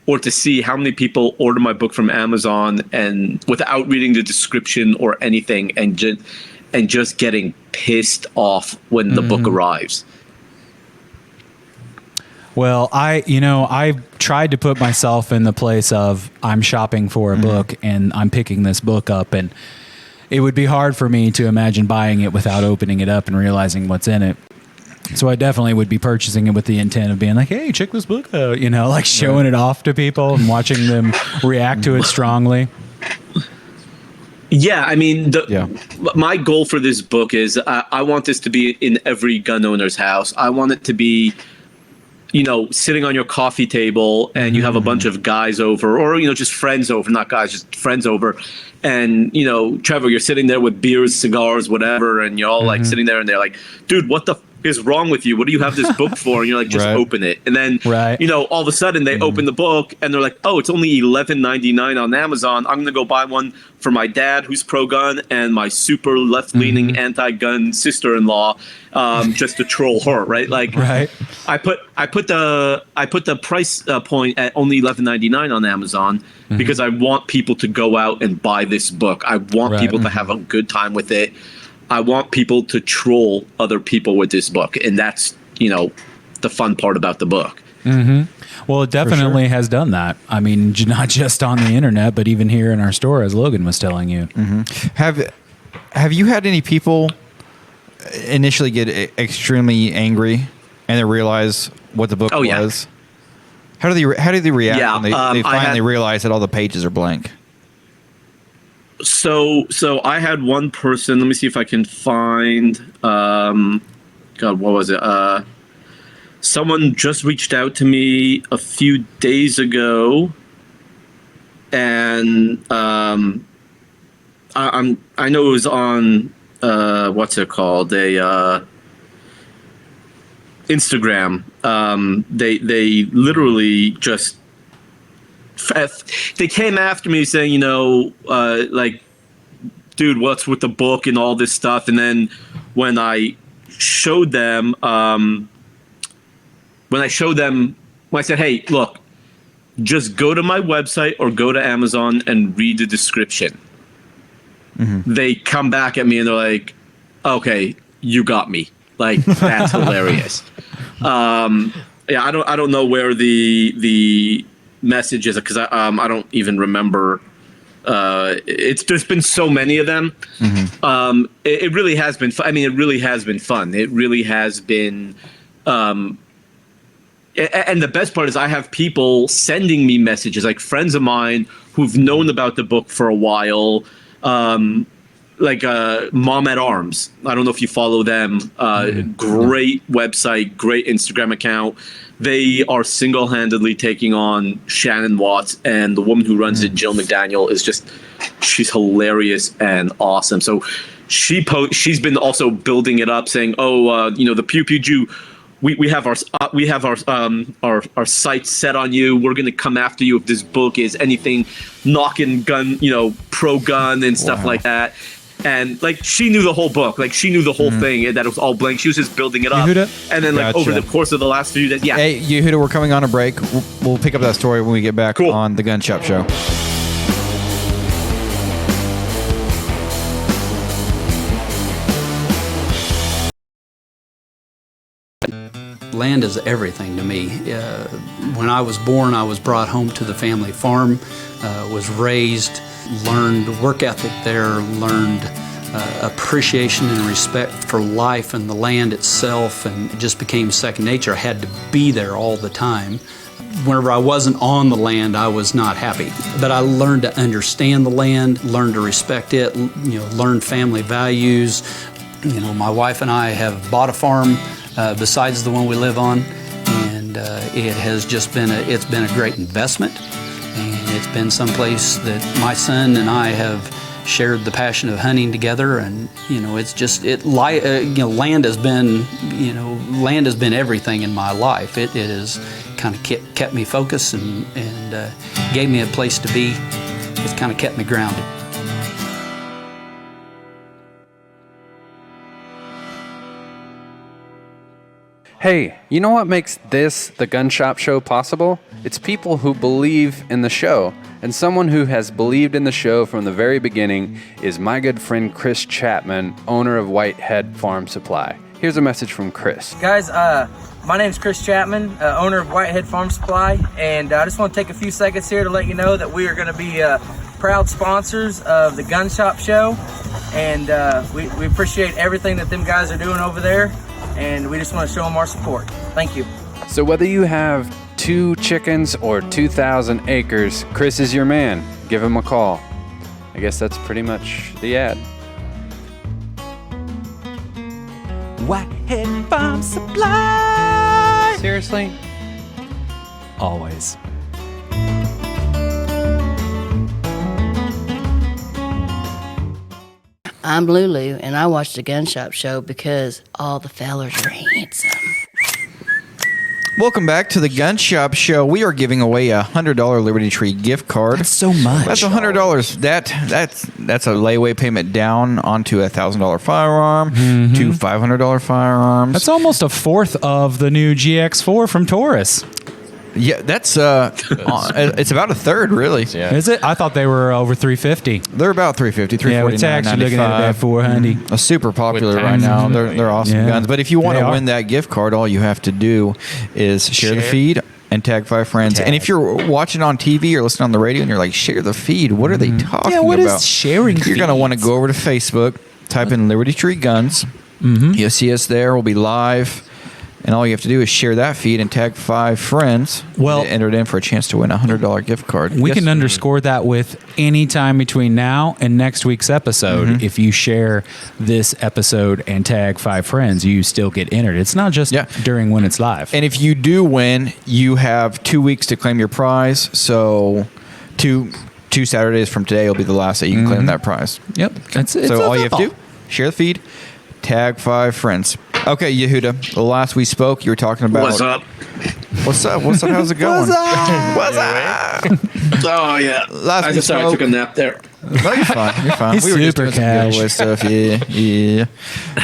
or to see how many people order my book from Amazon and without reading the description or anything, and just getting pissed off when the book arrives.
Well, I tried to put myself in the place of I'm shopping for a book and I'm picking this book up, and it would be hard for me to imagine buying it without opening it up and realizing what's in it. So I definitely would be purchasing it with the intent of being like, hey, check this book out, like showing it off to people and watching them react to it strongly.
Yeah, I mean, my goal for this book is I want this to be in every gun owner's house. I want it to be, sitting on your coffee table and you have a bunch of guys over, or, just friends over, not guys, just friends over. And, Trevor, you're sitting there with beers, cigars, whatever, and you're all like sitting there and they're like, dude, what the is wrong with you? What do you have this book for? And you're like, just open it. And then, all of a sudden they open the book and they're like, oh, it's only $11.99 on Amazon. I'm going to go buy one for my dad, who's pro-gun, and my super left-leaning anti-gun sister-in-law, just to troll her, right? Like, I put the price point at only $11.99 on Amazon because I want people to go out and buy this book. I want people to have a good time with it. I want people to troll other people with this book, and that's the fun part about the book.
Well, it definitely has done that. I mean, not just on the internet, but even here in our store, as Logan was telling you.
Have you had any people initially get extremely angry and then realize what the book was? How do they react when they finally realize that all the pages are blank?
So I had one person. Let me see if I can find. God, what was it? Someone just reached out to me a few days ago, and I know it was on what's it called? Instagram. They literally just. They came after me saying, like, dude, what's with the book and all this stuff? And then when I showed them, when I said, hey, look, just go to my website or go to Amazon and read the description. They come back at me and they're like, okay, you got me. Like, that's hilarious. I don't know where the messages, because I don't even remember. There's been so many of them. It really has been fun. I mean, it really has been fun. It really has been. And the best part is I have people sending me messages, like friends of mine who've known about the book for a while, like Mom at Arms. I don't know if you follow them. Great website, great Instagram account. They are single-handedly taking on Shannon Watts, and the woman who runs it, Jill McDaniel, she's hilarious and awesome. So she's been also building it up, saying, the Pew Pew Jew, we have our sights set on you. We're going to come after you if this book is anything knocking gun, pro-gun and stuff like that. And like she knew the whole book, like she knew the whole thing, that it was all blank. She was just building it up,
Yehuda?
And then over the course of the last few days,
Hey, Yehuda, we're coming on a break. We'll pick up that story when we get back on the Gun Shop Show.
Land is everything to me. When I was born, I was brought home to the family farm, was raised, learned work ethic there, learned appreciation and respect for life and the land itself, and it just became second nature. I had to be there all the time. Whenever I wasn't on the land, I was not happy. But I learned to understand the land, learned to respect it, learned family values. My wife and I have bought a farm besides the one we live on, and it has just been a great investment, and it's been someplace that my son and I have shared the passion of hunting together, and it's just land has been everything in my life. It has kind of kept me focused and gave me a place to be. It's kind of kept me grounded.
Hey, you know what makes this, the Gun Shop Show, possible? It's people who believe in the show. And someone who has believed in the show from the very beginning is my good friend Chris Chapman, owner of Whitehead Farm Supply. Here's a message from Chris.
Guys, my name's Chris Chapman, owner of Whitehead Farm Supply, and I just want to take a few seconds here to let you know that we are going to be proud sponsors of the Gun Shop Show, and we appreciate everything that them guys are doing over there, and we just want to show them our support. Thank you.
So whether you have 2 chickens or 2,000 acres, Chris is your man. Give him a call. I guess that's pretty much the ad.
Whitehead Farm Supply.
Seriously?
Always.
I'm Lulu, and I watch the Gun Shop Show because all the fellers are handsome.
Welcome back to the Gun Shop Show. We are giving away a $100 Liberty Tree gift card.
That's so much.
That's $100. That's a layaway payment down onto a $1,000 firearm, 2 $500 firearms.
That's almost a fourth of the new GX4 from Taurus.
Yeah, that's it's about a third, really.
Yeah.
Is it? I thought they were over 350.
They're about 350, 349,
Yeah, it's actually looking at about 400.
A super popular
With
right
taxes
now.
and
They're awesome
Yeah.
guns. But if you want
They
to
are.
win that gift card, all you have to do is share the feed and tag 5 friends. And if you're watching on TV or listening on the radio and you're like, share the feed, what are they talking
Yeah, what
about?
is sharing
You're going to want to
feeds?
go over to Facebook, type in Liberty Tree Guns. You'll see us there. We'll be live. And all you have to do is share that feed and tag 5 friends.
Well,
to enter it in for a chance to win a $100 gift card.
We
Yes.
can underscore that with any time between now and next week's episode. If you share this episode and tag 5 friends, you still get entered. It's not just during when it's live.
And if you do win, you have 2 weeks to claim your prize. So two Saturdays from today will be the last that you can claim that prize.
Yep. It's
so all you have to
all.
do, share the feed, tag 5 friends. Okay, Yehuda, the last we spoke, you were talking about...
What's up?
What's up? What's up? How's it going? What's up?
Oh, yeah.
Last we
I
spoke...
took a nap there.
No, you're fine. You're fine.
He's
we were just
super
doing some
cash.
giveaway stuff. Yeah.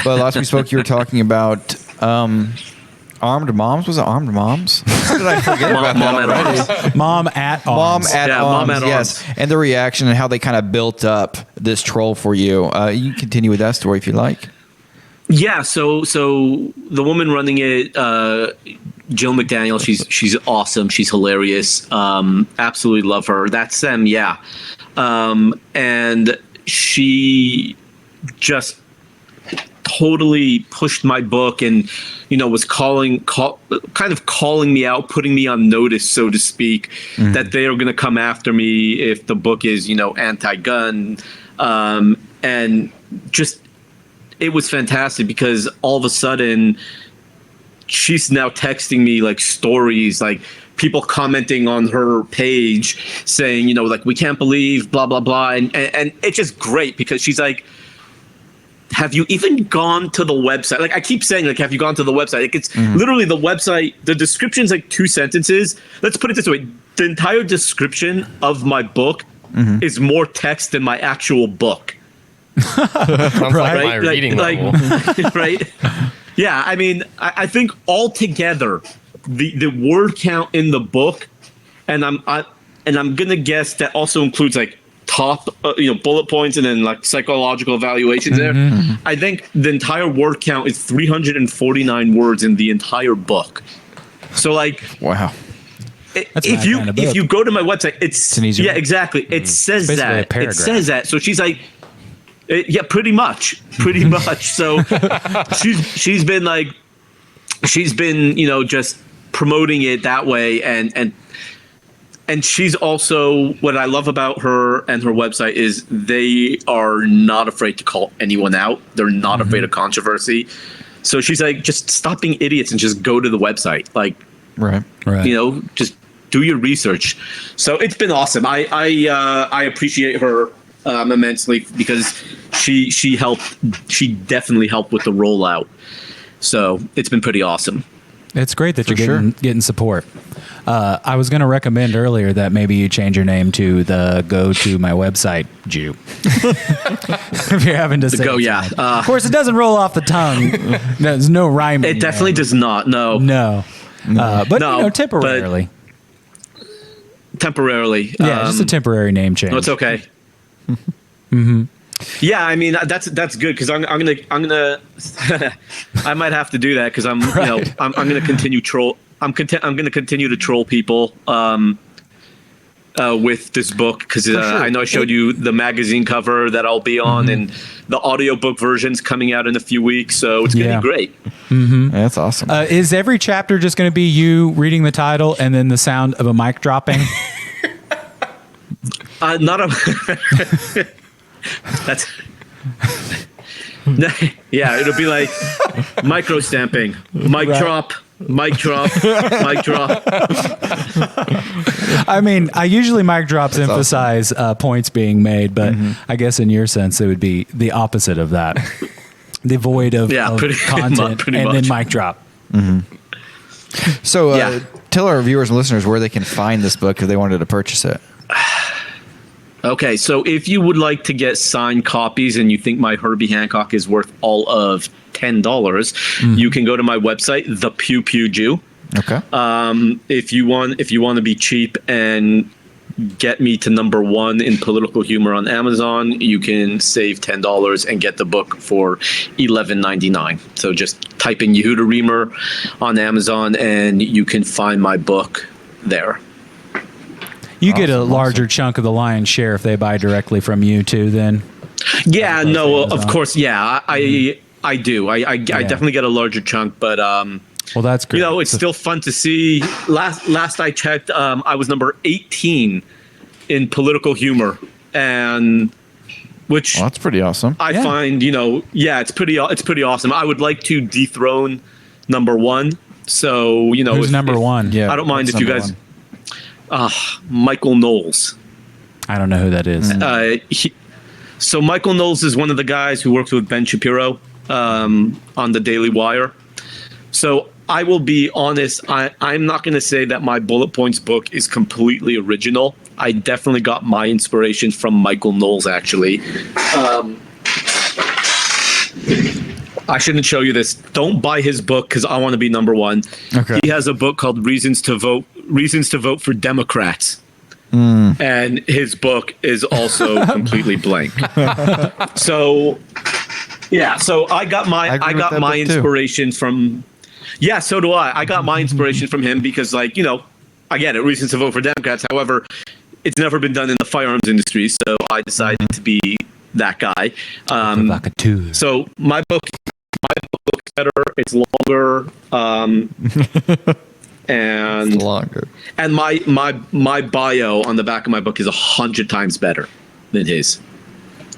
But last we spoke, you were talking about armed moms. Was it armed moms? How did I forget about
Mom
that
at
already?
arms.
Mom at
Mom
arms.
at
Yeah,
arms.
Mom at
Yes,
arms.
and the reaction and how they kind of built up this troll for you. You can continue with that story if you like.
Yeah, so the woman running it, Jill McDaniel, she's awesome. She's hilarious. Absolutely love her. That's them, yeah. And she just totally pushed my book and, was kind of calling me out, putting me on notice, so to speak, that they are going to come after me if the book is, anti-gun. And just, it was fantastic because all of a sudden she's now texting me like stories, like people commenting on her page saying, like, we can't believe blah, blah, blah. And it's just great because she's like, have you even gone to the website? Like I keep saying, like, have you gone to the website? Like it's literally the website. The description's like 2 sentences. Let's put it this way. The entire description of my book is more text than my actual book.
Sounds like my reading level.
Right? Yeah, I mean, I think altogether, the word count in the book, and I'm gonna guess that also includes like top bullet points and then like psychological evaluations there. I think the entire word count is 349 words in the entire book. So like,
wow.
If you go to my website, it's
an easy
yeah,
one.
exactly. It says
Basically a
that. It
paragraph.
says that. So she's like, yeah, pretty much. So she's been just promoting it that way, and she's also, what I love about her and her website is they are not afraid to call anyone out. They're not afraid of controversy. So she's like, just stop being idiots and just go to the website. Like,
Right.
Just do your research. So it's been awesome. I appreciate her immensely because she helped. She definitely helped with the rollout. So it's been pretty awesome.
It's great that you're getting support. I was going to recommend earlier that maybe you change your name to the Go to My Website Jew. If you're having to say
Go,
it.
yeah.
Of course, it doesn't roll off the tongue. There's no rhyming.
It definitely does not. No.
No. But temporarily.
Temporarily.
Yeah, just a temporary name change.
No, it's okay.
Mm-hmm.
Yeah, I mean that's good because I'm gonna I might have to do that because I'm gonna continue troll. I'm gonna continue to troll people with this book because
sure.
I know I showed you the magazine cover that I'll be on and the audiobook version's coming out in a few weeks, so it's gonna be great.
Mm-hmm.
Yeah, that's awesome.
Is every chapter just going to be you reading the title and then the sound of a mic dropping?
Not a. That's. Yeah, it'll be like micro stamping, mic drop, mic drop, mic drop.
I mean, I usually mic drops emphasize points being made, but I guess in your sense, it would be the opposite of that. Devoid of content
pretty
and
much.
then mic drop.
So tell our viewers and listeners where they can find this book if they wanted to purchase it.
Okay, so if you would like to get signed copies and you think my Herbie Hancock is worth all of $10, you can go to my website, the Pew Pew Jew.
Okay.
If you want to be cheap and get me to #1 in political humor on Amazon, you can save $10 and get the book for $11.99. So just type in Yehuda Remer on Amazon and you can find my book there.
You get a larger chunk of the lion's share if they buy directly from you too. Then.
Yeah. No. Of course. Yeah. I do. I definitely get a larger chunk, but
well, that's great.
It's still fun to see. Last I checked, I was number 18 in political humor, and which
that's pretty awesome.
I find it's pretty awesome. I would like to dethrone #1. So
who's #1?
Yeah, I don't mind if you guys. Michael Knowles.
I don't know who that is.
So Michael Knowles is one of the guys who works with Ben Shapiro on the Daily Wire. So I will be honest, I'm not going to say that my Bullet Points book is completely original. I definitely got my inspiration from Michael Knowles, actually. I shouldn't show you this. Don't buy his book because I want to be #1.
Okay.
He has a book called Reasons to Vote for Democrats. And his book is also completely blank. So I got my inspiration from. Yeah, so do I. I got my inspiration from him because, I get it. Reasons to Vote for Democrats. However, it's never been done in the firearms industry, so I decided to be that guy. So my book is better. It's longer. And
it's longer.
And my bio on the back of my book is 100 times better than his.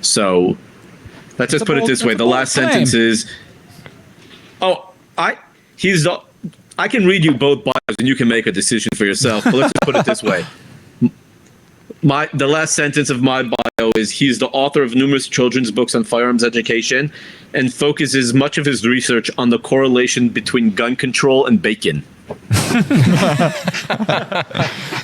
So let's just put it this way. The last sentence is, I can read you both bios and you can make a decision for yourself. But let's just put it this way. The last sentence of my bio is he's the author of numerous children's books on firearms education and focuses much of his research on the correlation between gun control and bacon.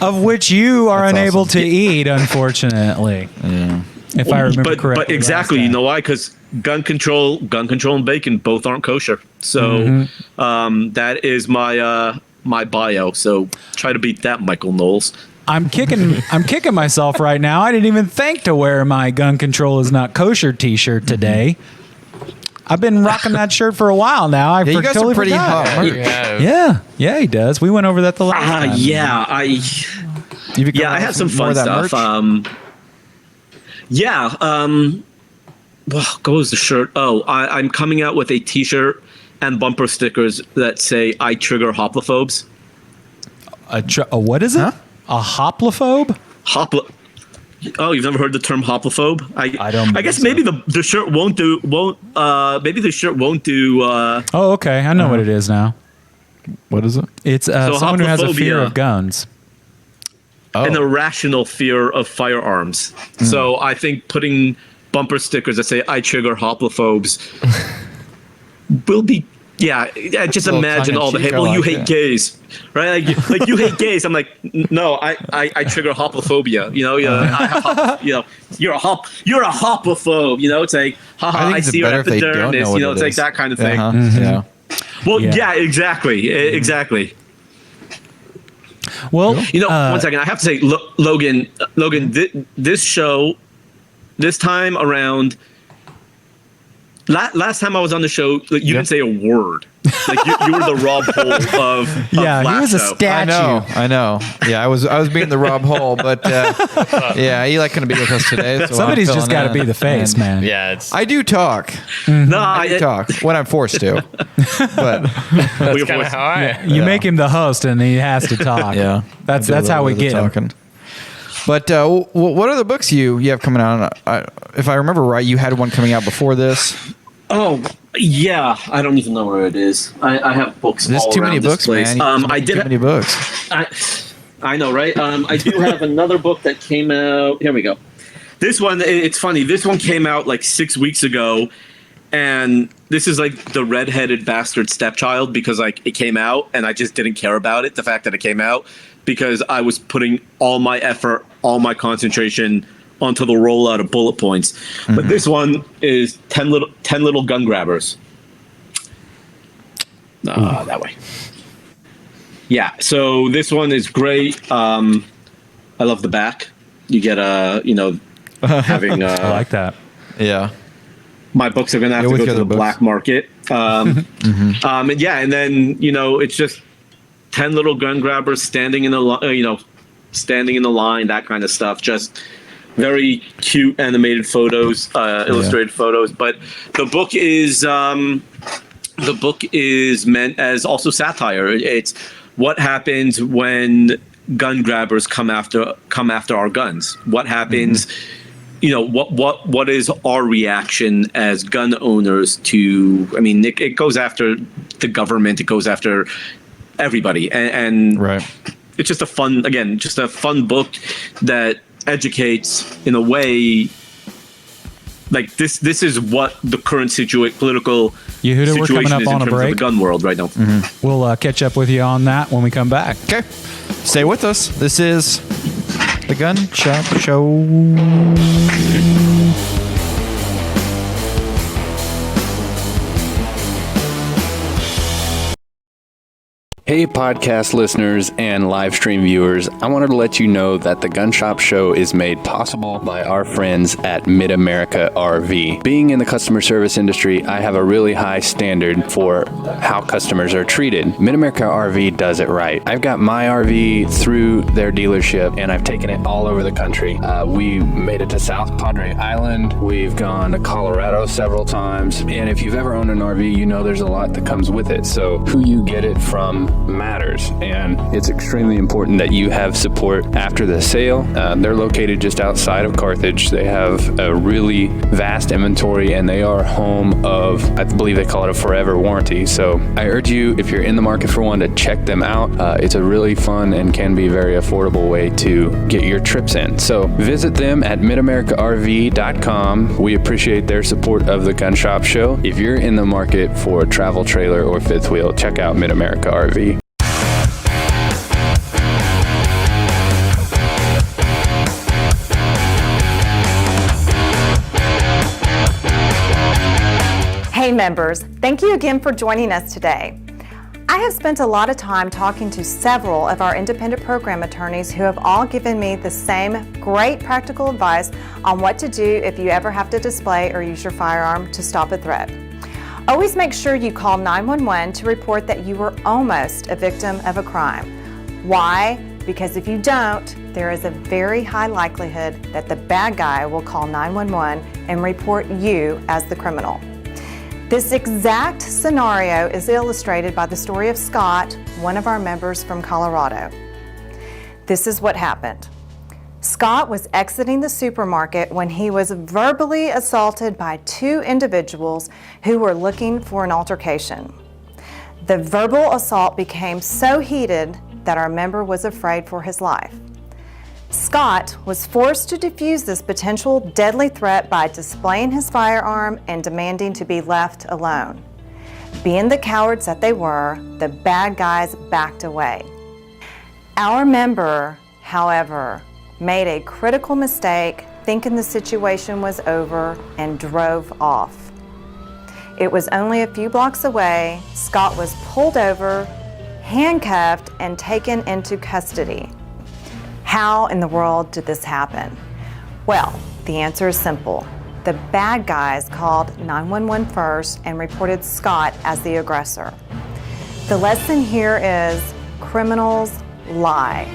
Of which you are unable to eat, unfortunately.
Yeah.
If I remember correctly.
But exactly, you know why? Because gun control and bacon both aren't kosher. So that is my bio. So try to beat that, Michael Knowles.
I'm kicking myself right now. I didn't even think to wear my gun control is not kosher t-shirt today. I've been rocking that shirt for a while now. I
you got
totally
some pretty
forgot.
hot merch.
Yeah, he does. We went over that the last time.
I have some fun stuff. Well, goes the shirt. I'm coming out with a t-shirt and bumper stickers that say "I trigger homophobes."
What is it?
Huh?
A hoplophobe?
Oh, you've never heard the term hoplophobe?
I don't.
I guess maybe the shirt won't do. Maybe the shirt won't do.
Oh, okay. I know what it is now.
What is it?
It's someone who has a fear of guns.
An irrational fear of firearms. So I think putting bumper stickers that say "I trigger hoplophobes" will be Yeah, just
Little
imagine all the hate.
tongue-in-cheek,
Well, you
I like
hate
it.
gays, right? Like you hate gays. I'm like, no, I trigger homophobia. You know, you're a homophobe. You know, it's like, haha, I
it's
see your
better if they don't know
epidermis.
what
You know,
it
it's like
is.
that kind of thing.
Yeah.
Well, yeah, exactly, exactly.
Well,
you know, one second. I have to say, Logan, this show, this time around. Last time I was on the show, like, you didn't say a word. Like you were the Rob Hole of
Yeah, he
last
was a
show.
statue.
I know. Yeah, I was being the Rob Hole, but yeah, Eli couldn't be with us today. So
Somebody's
I'm
just
filling
got to
in.
be the face,
And
man.
Yeah, it's
I do talk.
No,
I do talk when I'm forced to. But
that's kind of how I am.
You make him the host, and he has to talk.
yeah,
that's
I do a
how we
little bit
get
of
him.
talking. But what other books you have coming out? If I remember right, you had one coming out before this.
Oh yeah, I don't even know where it is. I have books.
There's
all
too
around
many
this
books,
place.
man.
I did
too many books.
I know, right? I do have another book that came out. Here we go. This one, it's funny. This one came out like 6 weeks ago, and this is like the redheaded bastard stepchild because like it came out, and I just didn't care about it. The fact that it came out because I was putting all my effort, all my concentration onto the rollout of bullet points. Mm-hmm. But this one is 10 little gun grabbers. That way. Yeah, so this one is great. I love the back. You get having
I like that.
Yeah.
My books are going to have to go to the black market. And then, it's just 10 little gun grabbers standing in the line, that kind of stuff. Just very cute animated photos, illustrated photos. But the book is meant as also satire. It's what happens when gun grabbers come after our guns. What happens? What is our reaction as gun owners to? I mean, it goes after the government. It goes after everybody, and
right.
It's just a fun book that educates in a way. Like this is what the current political
Yehuda,
situation
we're coming up
is
on
in
a
terms
break.
of the gun world right now.
Mm-hmm.
We'll catch up with you on that when we come back.
Okay, stay with us. This is the Gun Shop Show.
Hey, podcast listeners and live stream viewers. I wanted to let you know that the Gun Shop Show is made possible by our friends at Mid-America RV. Being in the customer service industry, I have a really high standard for how customers are treated. Mid-America RV does it right. I've got my RV through their dealership, and I've taken it all over the country. We made it to South Padre Island. We've gone to Colorado several times. And if you've ever owned an RV, you know there's a lot that comes with it. So who you get it from matters, and it's extremely important that you have support after the sale. They're located just outside of Carthage. They have a really vast inventory, and they are home of, I believe they call it a forever warranty. So I urge you, if you're in the market for one, to check them out. It's a really fun and can be very affordable way to get your trips in. So visit them at midamericarv.com. We appreciate their support of the Gun Shop Show. If you're in the market for a travel trailer or fifth wheel, check out Mid-America RV.
Hey members, thank you again for joining us today. I have spent a lot of time talking to several of our independent program attorneys who have all given me the same great practical advice on what to do if you ever have to display or use your firearm to stop a threat. Always make sure you call 911 to report that you were almost a victim of a crime. Why? Because if you don't, there is a very high likelihood that the bad guy will call 911 and report you as the criminal. This exact scenario is illustrated by the story of Scott, one of our members from Colorado. This is what happened. Scott was exiting the supermarket when he was verbally assaulted by two individuals who were looking for an altercation. The verbal assault became so heated that our member was afraid for his life. Scott was forced to defuse this potential deadly threat by displaying his firearm and demanding to be left alone. Being the cowards that they were, the bad guys backed away. Our member, however, made a critical mistake, thinking the situation was over, and drove off. It was only a few blocks away. Scott was pulled over, handcuffed, and taken into custody. How in the world did this happen? Well, the answer is simple. The bad guys called 911 first and reported Scott as the aggressor. The lesson here is criminals lie.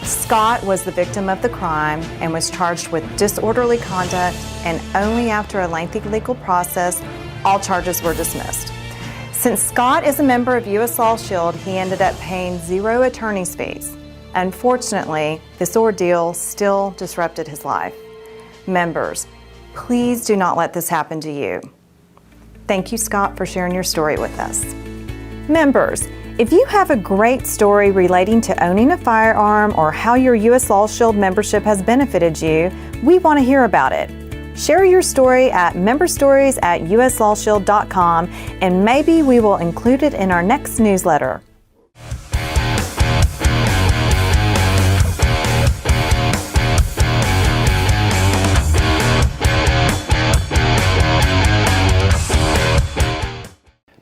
Scott was the victim of the crime and was charged with disorderly conduct, and only after a lengthy legal process, all charges were dismissed. Since Scott is a member of U.S. Law Shield, he ended up paying 0 attorney's fees. Unfortunately, this ordeal still disrupted his life. Members, please do not let this happen to you. Thank you, Scott, for sharing your story with us. Members, if you have a great story relating to owning a firearm or how your U.S. Law Shield membership has benefited you, we want to hear about it. Share your story at memberstories@uslawshield.com, and maybe we will include it in our next newsletter.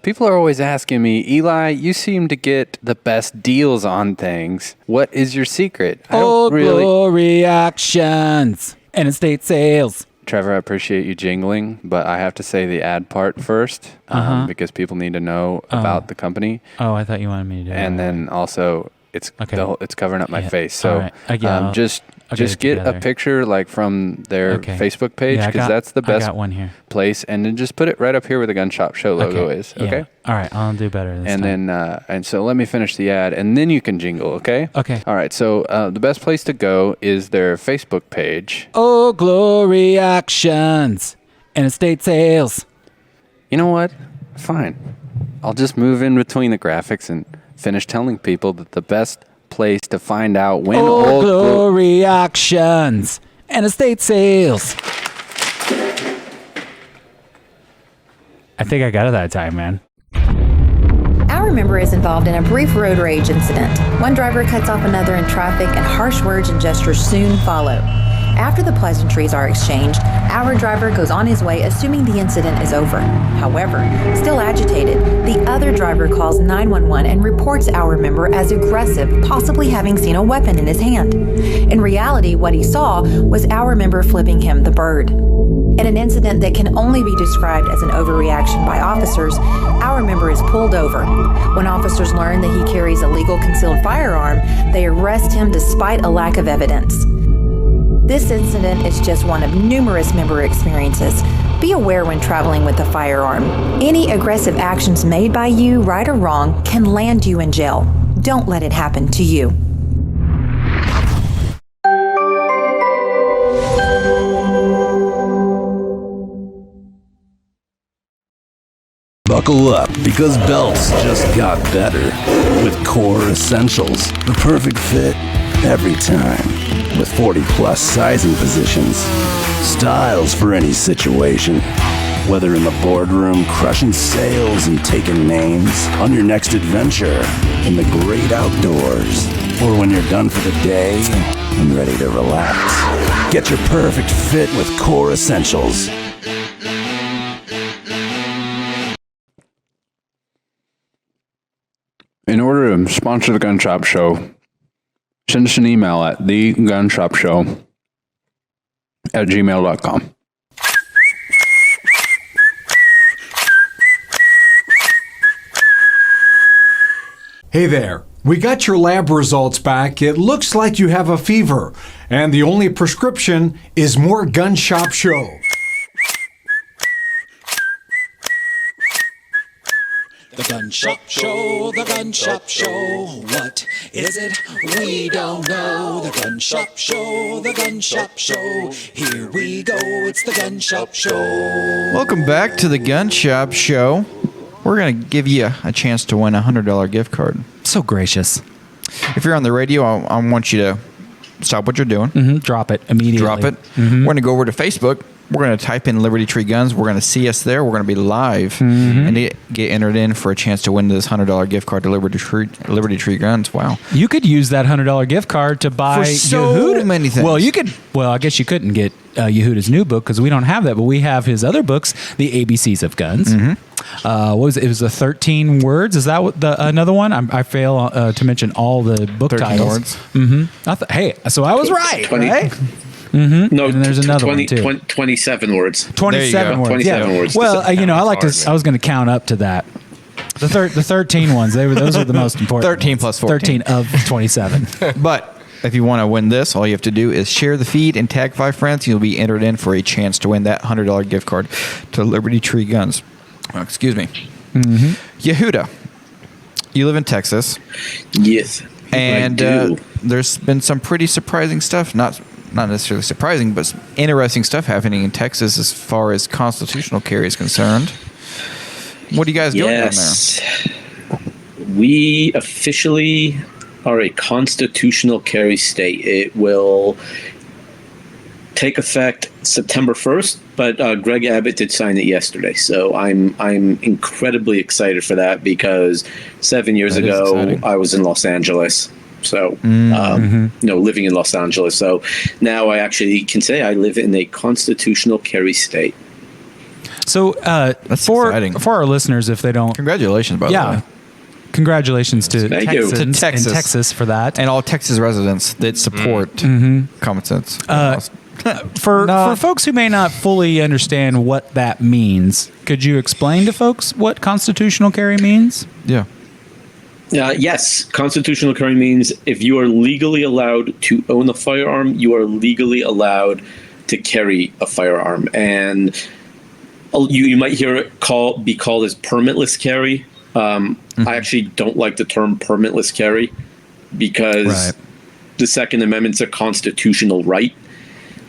People are always asking me, Eli, you seem to get the best deals on things. What is your secret?
Glory actions and estate sales.
Trevor, I appreciate you jingling, but I have to say the ad part first because people need to know about the company.
Oh, I thought you wanted me to do it.
And then also, it's it's covering up my face. So
right.
just get a picture like from their Facebook page, because that's the best place, and then just put it right up here where the Gun Shop Show logo is. Okay.
All right. I'll do better this
and
time.
then and so let me finish the ad, and then you can jingle. Okay.
Okay.
All right. So the best place to go is their Facebook page.
Oh, glory actions and estate sales.
You know what? Fine. I'll just move in between the graphics and finish telling people that the best place to find out when old
glory actions and estate sales. I think I got it that time, man.
Our member is involved in a brief road rage incident. One driver cuts off another in traffic, and harsh words and gestures soon follow. After the pleasantries are exchanged, our driver goes on his way, assuming the incident is over. However, still agitated, the other driver calls 911 and reports our member as aggressive, possibly having seen a weapon in his hand. In reality, what he saw was our member flipping him the bird. In an incident that can only be described as an overreaction by officers, our member is pulled over. When officers learn that he carries a legal concealed firearm, they arrest him despite a lack of evidence. This incident is just one of numerous member experiences. Be aware when traveling with a firearm. Any aggressive actions made by you, right or wrong, can land you in jail. Don't let it happen to you.
Buckle up, because belts just got better. With Core Essentials, the perfect fit every time. With 40-plus sizing positions. Styles for any situation. Whether in the boardroom, crushing sales and taking names, on your next adventure, in the great outdoors, or when you're done for the day and ready to relax. Get your perfect fit with Core Essentials.
In order to sponsor the Gun Shop Show, send us an email at thegunshopshow@gmail.com.
Hey there. We got your lab results back. It looks like you have a fever, and the only prescription is more Gun Shop Show.
The Gun Shop Show, the Gun Shop Show. What is it? We don't know. The Gun Shop Show, the Gun Shop Show. Here we go, it's the Gun Shop Show.
Welcome back to the Gun Shop Show. We're going to give you a chance to win a $100 gift card.
So gracious.
If you're on the radio, I want you to stop what you're doing.
Drop it immediately.
Drop it. We're going to go over to Facebook. we're going to type in Liberty Tree Guns. We're going to see us there. We're going to be live and get entered in for a chance to win this $100 gift card to Liberty Tree Guns. Wow.
You could use that $100 gift card to buy
for so many things.
Well, I guess you couldn't get Yehuda's new book because we don't have that, but we have his other books, The ABCs of Guns. What was it? It was the 13 words. Is that another one? I fail to mention all the book
13
titles.
words.
Hey, so I was right,
20.
right?
No,
and there's another
20,
one too.
27 words.
27 words.
27 words.
Well, I like to. I was going to count up to that. The 13 ones. Those are the most important.
13 plus 14.
13 of 27.
But if you want to win this, all you have to do is share the feed and tag 5 friends. You'll be entered in for a chance to win that $100 gift card to Liberty Tree Guns. Oh, excuse me. Yehuda, you live in Texas.
Yes.
And there's been some pretty surprising stuff, not necessarily surprising, but interesting stuff happening in Texas as far as constitutional carry is concerned. What are you guys doing down there?
We officially are a constitutional carry state. It will take effect September 1st, but Greg Abbott did sign it yesterday. So I'm incredibly excited for that because 7 years ago I was in Los Angeles. So, living in Los Angeles. So now I actually can say I live in a constitutional carry state.
So for our listeners, if they don't,
congratulations, by the way.
Congratulations to
Texas.
In Texas for that,
and all Texas residents that support Common Sense.
For folks who may not fully understand what that means, could you explain to folks what constitutional carry means?
Yeah.
Yes, constitutional carry means if you are legally allowed to own a firearm, you are legally allowed to carry a firearm. And you might hear it be called as permitless carry. I actually don't like the term permitless carry because the Second Amendment's a constitutional right.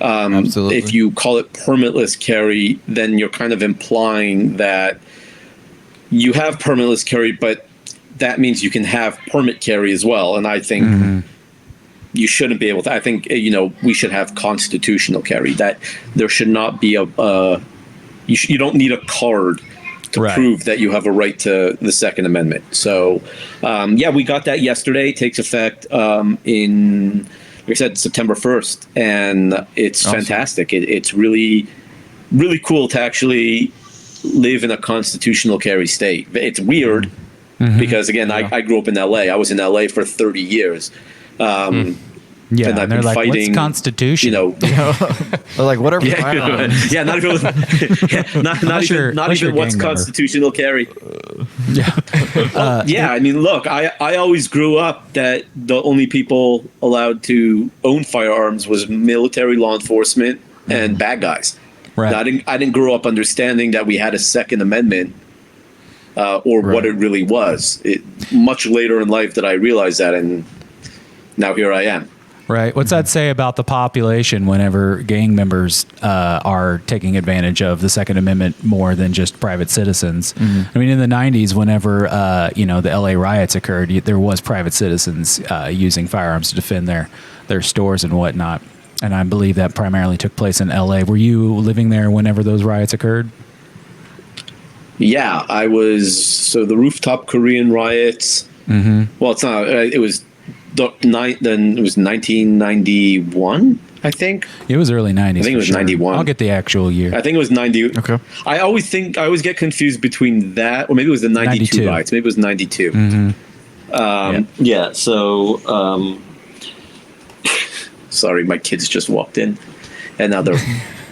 Absolutely.
If you call it permitless carry, then you're kind of implying that you have permitless carry, but that means you can have permit carry as well. And I think you shouldn't be able to. I think, we should have constitutional carry. That there should not be you don't need a card to prove that you have a right to the Second Amendment. So, we got that yesterday. It takes effect in, like I said, September 1st. And it's fantastic. It's really, really cool to actually live in a constitutional carry state. It's weird because, again, I grew up in L.A. I was in L.A. for 30 years.
Yeah,
and I've
they're
been
like,
fighting,
what's Constitution?
They're like, whatever.
Not even what's constitutional carry. I mean, look, I always grew up that the only people allowed to own firearms was military, law enforcement, and bad guys. Right. I didn't grow up understanding that we had a Second Amendment or what it really was. Much later in life that I realized that, and now here I am.
Right. What's that say about the population whenever gang members are taking advantage of the Second Amendment more than just private citizens? I mean, in the 90s, whenever, the LA riots occurred, there was private citizens using firearms to defend their stores and whatnot. And I believe that primarily took place in LA. Were you living there whenever those riots occurred?
Yeah, I was. So the rooftop Korean riots. Well, it's not. It was. Then it was 1991, I think.
It was early 90s.
I think it was 91.
I'll get the actual year.
I think it was 90. Okay. I always get confused between that, or maybe it was the 92 riots. Maybe it was 92. Yeah. So, sorry, my kids just walked in, and now they're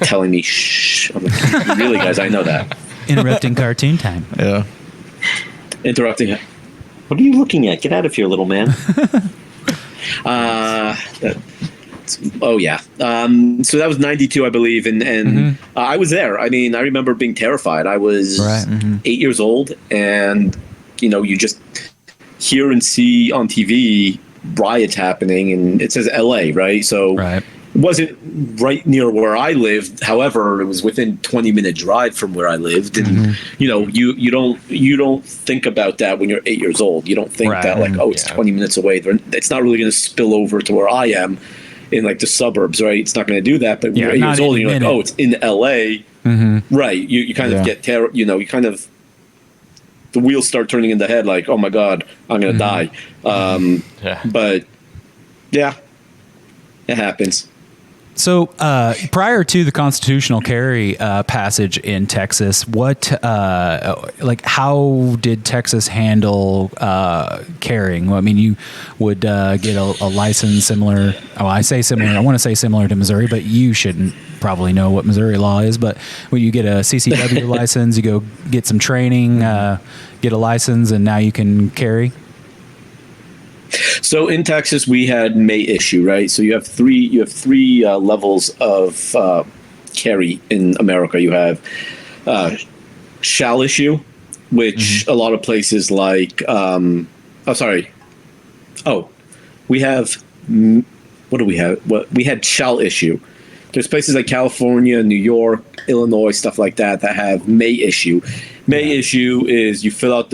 telling me, "Shh." I'm like, really, guys? I know that.
Interrupting cartoon time.
Yeah.
Interrupting. What are you looking at? Get out of here, little man. So that was 92, I believe. And I was there. I mean, I remember being terrified. I was 8 years old, and, you just hear and see on TV riots happening, and it says LA, right? So it wasn't right near where I lived. However, it was within 20-minute drive from where I lived. And, you don't think about that when you're 8 years old. You don't think that it's 20 minutes away. It's not really going to spill over to where I am.
in like the suburbs, right? It's not going to do that. But when
Yeah,
you're 8
not
years old,
any
and you're like,
minute.
oh, it's in LA. Right. You kind of get you kind of, the wheels start turning in the head like, oh my God, I'm going to die. But yeah, it happens.
So prior to the constitutional carry passage in Texas, how did Texas handle carrying? Well, I mean, you would get a license similar. Oh, I say similar. I want to say similar to Missouri, but you shouldn't probably know what Missouri law is. But when you get a CCW license, you go get some training, get a license, and now you can carry.
So in Texas, we had may issue, right? So you have three levels of carry in America. You have shall issue, which a lot of places like we have what do we have? We had shall issue. There's places like California, New York, Illinois, stuff like that have may issue. May issue is you fill out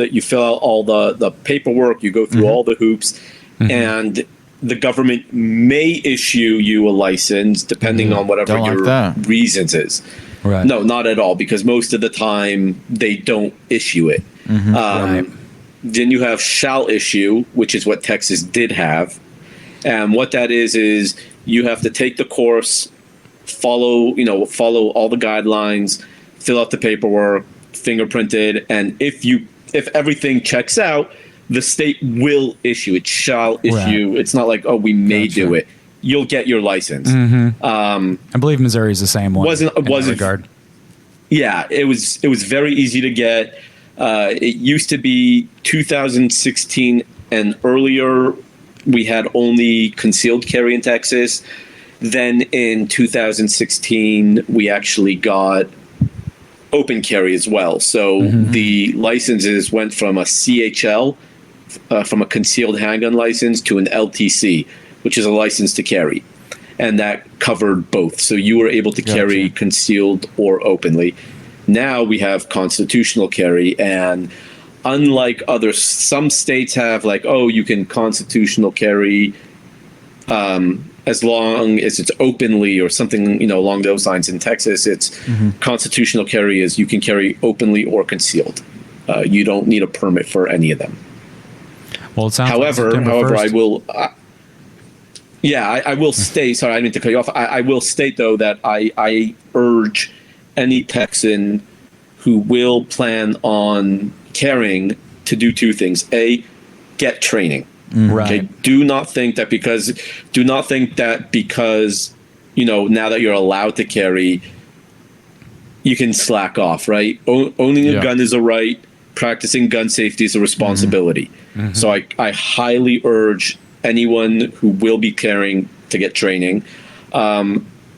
all the paperwork, you go through all the hoops, and the government may issue you a license depending on whatever your reasons is.
Right.
No, not at all, because most of the time they don't issue it. Then you have shall issue, which is what Texas did have. And what that is you have to take the course, follow all the guidelines, fill out the paperwork, fingerprinted, and if everything checks out, the state will issue it. Shall issue. Right. It's not like, oh, we may do it. You'll get your license.
I believe Missouri is the same one.
Wasn't
regard.
Yeah, it was very easy to get. It used to be 2016 and earlier. We had only concealed carry in Texas. Then in 2016, we actually got open carry as well. So the licenses went from a CHL, from a concealed handgun license, to an LTC, which is a license to carry. And that covered both. So you were able to carry concealed or openly. Now we have constitutional carry, and unlike some states have like, oh, you can constitutional carry as long as it's openly or something, along those lines. In Texas, it's constitutional carry is you can carry openly or concealed. You don't need a permit for any of them.
Well, it sounds
however,
like September 1st.
I will state, sorry, I didn't mean to cut you off. I will state, though, that I urge any Texan who will plan on carrying to do two things. A, get training.
Right.
Okay? Do not think that because now that you're allowed to carry, you can slack off, right? Owning a gun is a right. Practicing gun safety is a responsibility. So I highly urge anyone who will be carrying to get training.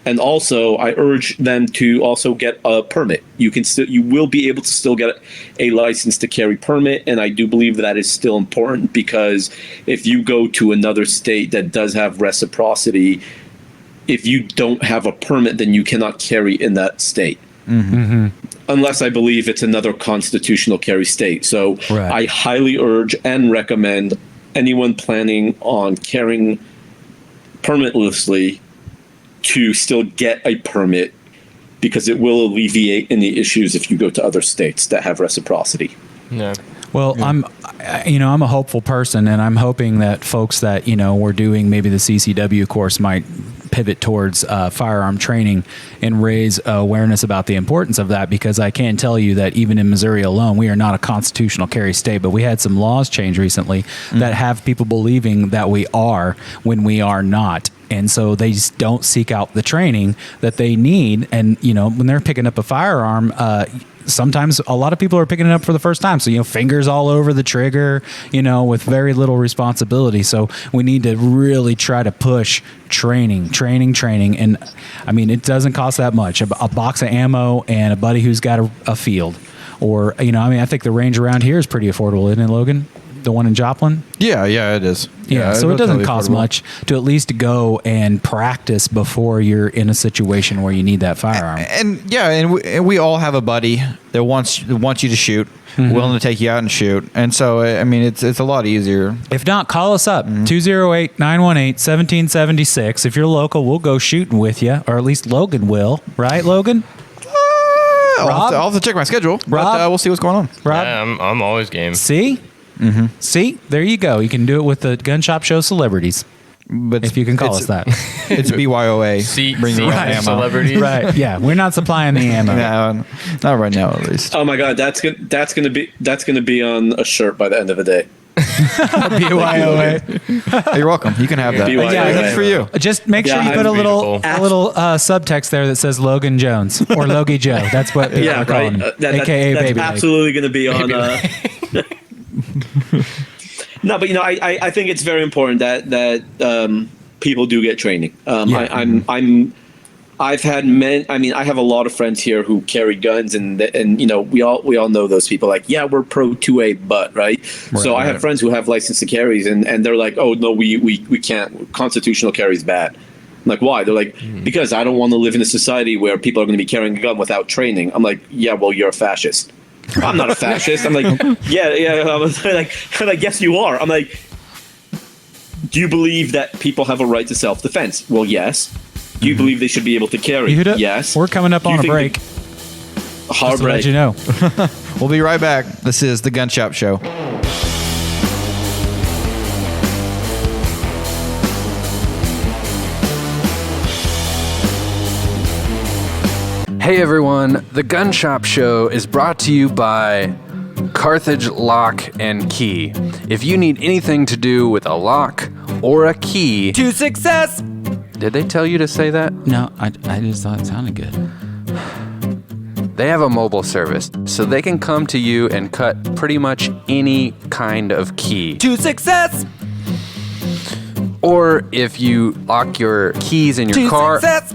And also, I urge them to also get a permit. You will be able to still get a license to carry permit, and I do believe that is still important, because if you go to another state that does have reciprocity, if you don't have a permit, then you cannot carry in that state. Unless I believe it's another constitutional carry state. So I highly urge and recommend anyone planning on carrying permitlessly to still get a permit, because it will alleviate any issues if you go to other states that have reciprocity.
Yeah. Well, I'm a hopeful person, and I'm hoping that folks that, were doing maybe the CCW course might pivot towards firearm training and raise awareness about the importance of that, because I can tell you that even in Missouri alone, we are not a constitutional carry state, but we had some laws change recently that have people believing that we are when we are not. And so they just don't seek out the training that they need. And, when they're picking up a firearm, sometimes a lot of people are picking it up for the first time. So, fingers all over the trigger, with very little responsibility. So we need to really try to push training. And I mean, it doesn't cost that much. A box of ammo and a buddy who's got a field. Or, I think the range around here is pretty affordable, isn't it, Logan? The one in Joplin?
Yeah, it is.
Yeah, so it doesn't cost much to at least go and practice before you're in a situation where you need that firearm.
And we all have a buddy that wants you to shoot, willing to take you out and shoot. And so, I mean, it's a lot easier.
If not, call us up, 208-918-1776. If you're local, we'll go shooting with you, or at least Logan will. Right, Logan?
I'll have to check my schedule, but we'll see what's going on.
Rob?
Yeah, I'm always game.
See? See? There you go. You can do it with the Gun Shop Show celebrities.
But
if you can call us that.
It's BYOA. Bring your own ammo.
Celebrities.
Right. Yeah, we're not supplying the ammo.
No, not right now, at least.
Oh my God, that's gonna be on a shirt by the end of the day.
BYOA.
You're welcome. You can have that.
BYOA.
Yeah, that's for you.
Just make sure you put a little subtext there that says Logan Jones or Logie Joe. That's what people are calling him. AKA
that's
Baby
absolutely going to be on. No, but I think it's very important that people do get training. I've had I have a lot of friends here who carry guns, and we all know those people. Like, yeah, we're pro 2A, but right. So I have friends who have license to carries, and they're like, oh no, we can't. Constitutional carry is bad. I'm like, why? They're like, because I don't want to live in a society where people are going to be carrying a gun without training. I'm like, yeah, well, you're a fascist. I'm not a fascist. I'm like, yeah. I'm like, yes, you are. I'm like, do you believe that people have a right to self-defense? Well, yes. Do you believe they should be able to carry?
Yehuda,
yes.
We're coming up on a break.
Hard break.
Let you know.
We'll be right back. This is the Gun Shop Show.
Hey everyone, the Gun Shop Show is brought to you by Carthage Lock and Key. If you need anything to do with a lock or a key
to success.
Did they tell you to say that?
No, I just thought it sounded good.
They have a mobile service, so they can come to you and cut pretty much any kind of key
to success.
Or if you lock your keys in your
to
car.
Success.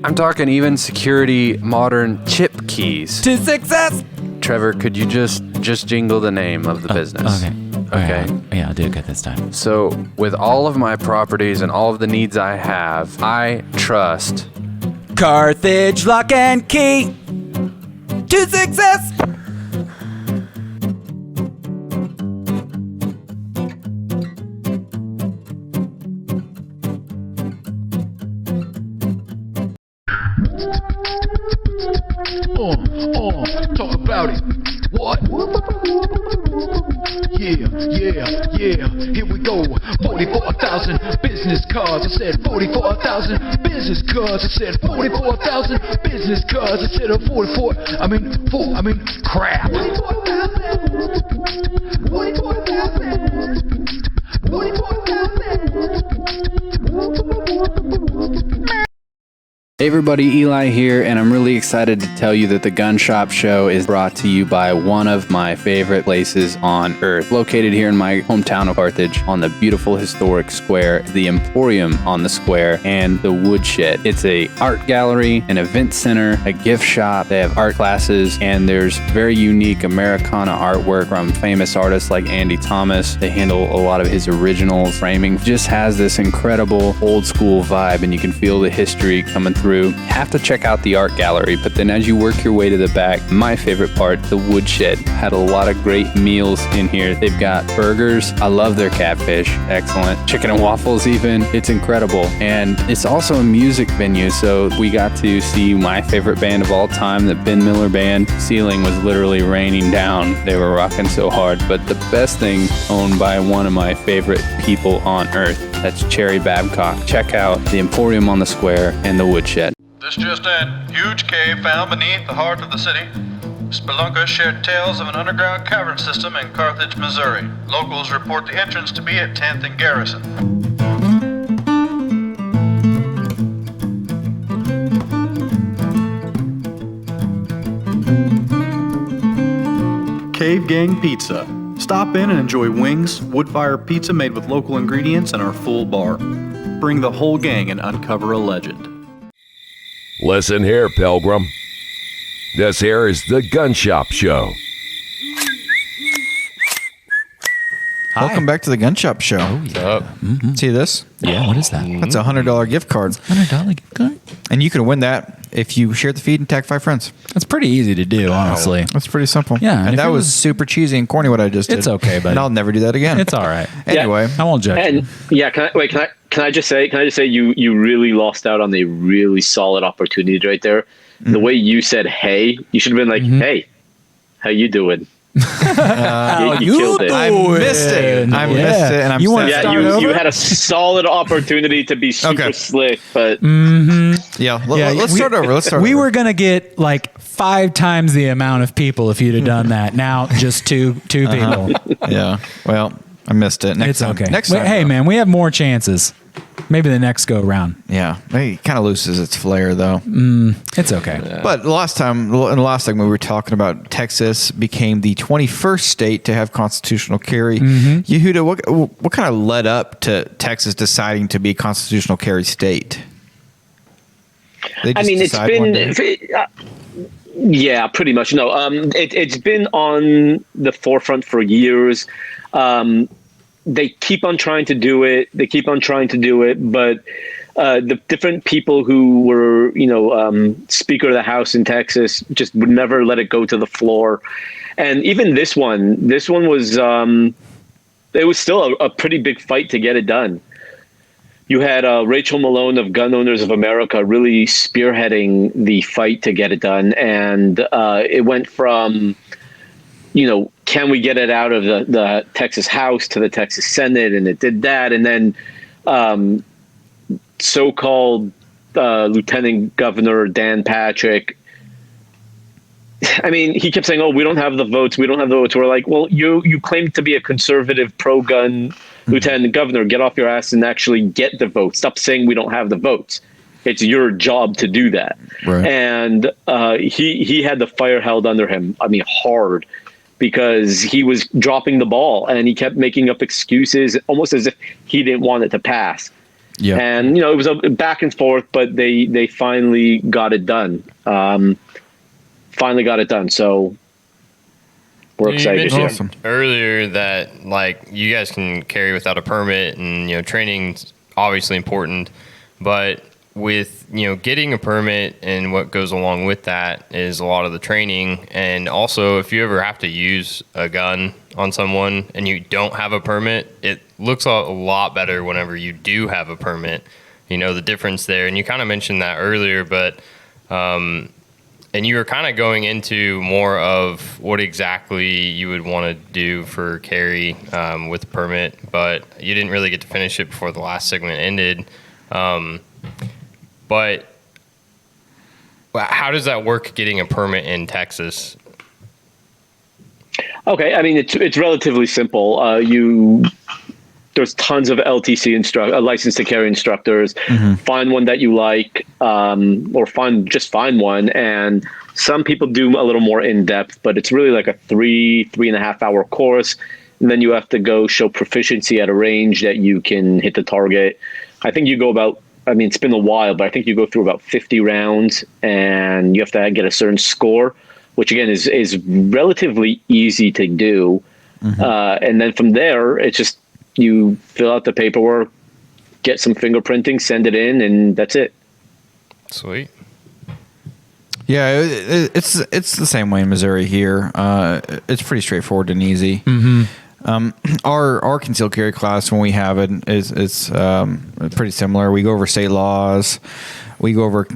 I'm talking even security modern chip keys.
To success.
Trevor, could you just jingle the name of the business?
Okay. Yeah, I'll do it good this time.
So, with all of my properties and all of the needs I have, I trust
Carthage Lock and Key to success.
Talk about it. What? Yeah. Here we go. 44,000 business cards. I said 44,000 business cards. I said 44,000 business cards. I said 44. Crap. 44,000.
Hey everybody, Eli here, and I'm really excited to tell you that the Gun Shop Show is brought to you by one of my favorite places on earth. Located here in my hometown of Carthage on the beautiful historic square, the Emporium on the square, and the Woodshed. It's a art gallery, an event center, a gift shop. They have art classes, and there's very unique Americana artwork from famous artists like Andy Thomas. They handle a lot of his original framing. Just has this incredible old school vibe, and you can feel the history coming through. Have to check out the art gallery, but then as you work your way to the back, my favorite part, the Woodshed, had a lot of great meals in here. They've got burgers. I love their catfish. Excellent. Chicken and waffles even. It's incredible. And it's also a music venue, so we got to see my favorite band of all time, the Ben Miller Band. Ceiling was literally raining down. They were rocking so hard. But the best thing, owned by one of my favorite people on earth, that's Cherry Babcock. Check out the Emporium on the Square and the Woodshed.
This just in. Huge cave found beneath the heart of the city. Spelunkers shared tales of an underground cavern system in Carthage, Missouri. Locals report the entrance to be at 10th and Garrison.
Cave Gang Pizza. Stop in and enjoy wings, wood-fire pizza made with local ingredients, and our full bar. Bring the whole gang and uncover a legend.
Listen here, Pilgrim. This here is the Gun Shop Show.
Welcome back to the Gun Shop Show.
Oh, yeah.
See this?
Yeah, what is that?
That's a $100 gift card.
$100 gift card?
And you can win that if you share the feed and tag 5 friends.
That's pretty easy to do, honestly.
That's pretty simple.
Yeah,
and
if
that
it
was
was-
super cheesy and corny what I just did.
It's okay, buddy.
And I'll never do that again.
It's all right.
Anyway,
I won't judge you.
And yeah, can I just say you really lost out on a really solid opportunity right there. The way you said hey, you should have been like, hey, how you doing? you killed it.
I missed it. I missed it, and I'm sad.
You had a solid opportunity to be super slick, but
let's start over.
We were gonna get like 5 times the amount of people if you'd have done that. Now just two people.
Yeah. Well, I missed it. Next
It's
time.
okay.
Next time.
Hey, man, we have more chances. Maybe the next go round.
Yeah. It kind of loses its flair, though.
It's okay.
But in the last segment, we were talking about Texas became the 21st state to have constitutional carry. Yehuda, what kind of led up to Texas deciding to be a constitutional carry state?
It's been yeah, pretty much. No, it's been on the forefront for years. They keep on trying to do it. But the different people who were, Speaker of the House in Texas just would never let it go to the floor. And even this one was, it was still a pretty big fight to get it done. You had Rachel Malone of Gun Owners of America really spearheading the fight to get it done. And it went from, can we get it out of the Texas House to the Texas Senate? And it did that. And then so-called Lieutenant Governor Dan Patrick, he kept saying, we don't have the votes. We're like, well, you claim to be a conservative pro-gun Lieutenant Governor. Get off your ass and actually get the votes. Stop saying we don't have the votes. It's your job to do that.
Right.
And he had the fire held under him. Hard. Because he was dropping the ball and he kept making up excuses almost as if he didn't want it to pass.
Yeah.
And, it was a back and forth, but they finally got it done. So we're excited.
You mentioned earlier that you guys can carry without a permit and, training's obviously important, but with getting a permit and what goes along with that is a lot of the training. And also, if you ever have to use a gun on someone and you don't have a permit, it looks a lot better whenever you do have a permit. The difference there. And you kind of mentioned that earlier, but and you were kind of going into more of what exactly you would want to do for carry with a permit, but you didn't really get to finish it before the last segment ended. But how does that work getting a permit in Texas?
Okay, it's relatively simple. There's tons of LTC license to carry instructors. Find one that you like, or find one. And some people do a little more in depth, but it's really like a 3.5 hour course. And then you have to go show proficiency at a range that you can hit the target. I think you go about, it's been a while, but I think you go through about 50 rounds and you have to get a certain score, which again is relatively easy to do. And then from there, it's just you fill out the paperwork, get some fingerprinting, send it in, and that's it.
Sweet.
Yeah, it's the same way in Missouri here. It's pretty straightforward and easy. Our concealed carry class, when we have it, is pretty similar. We go over state laws. We go over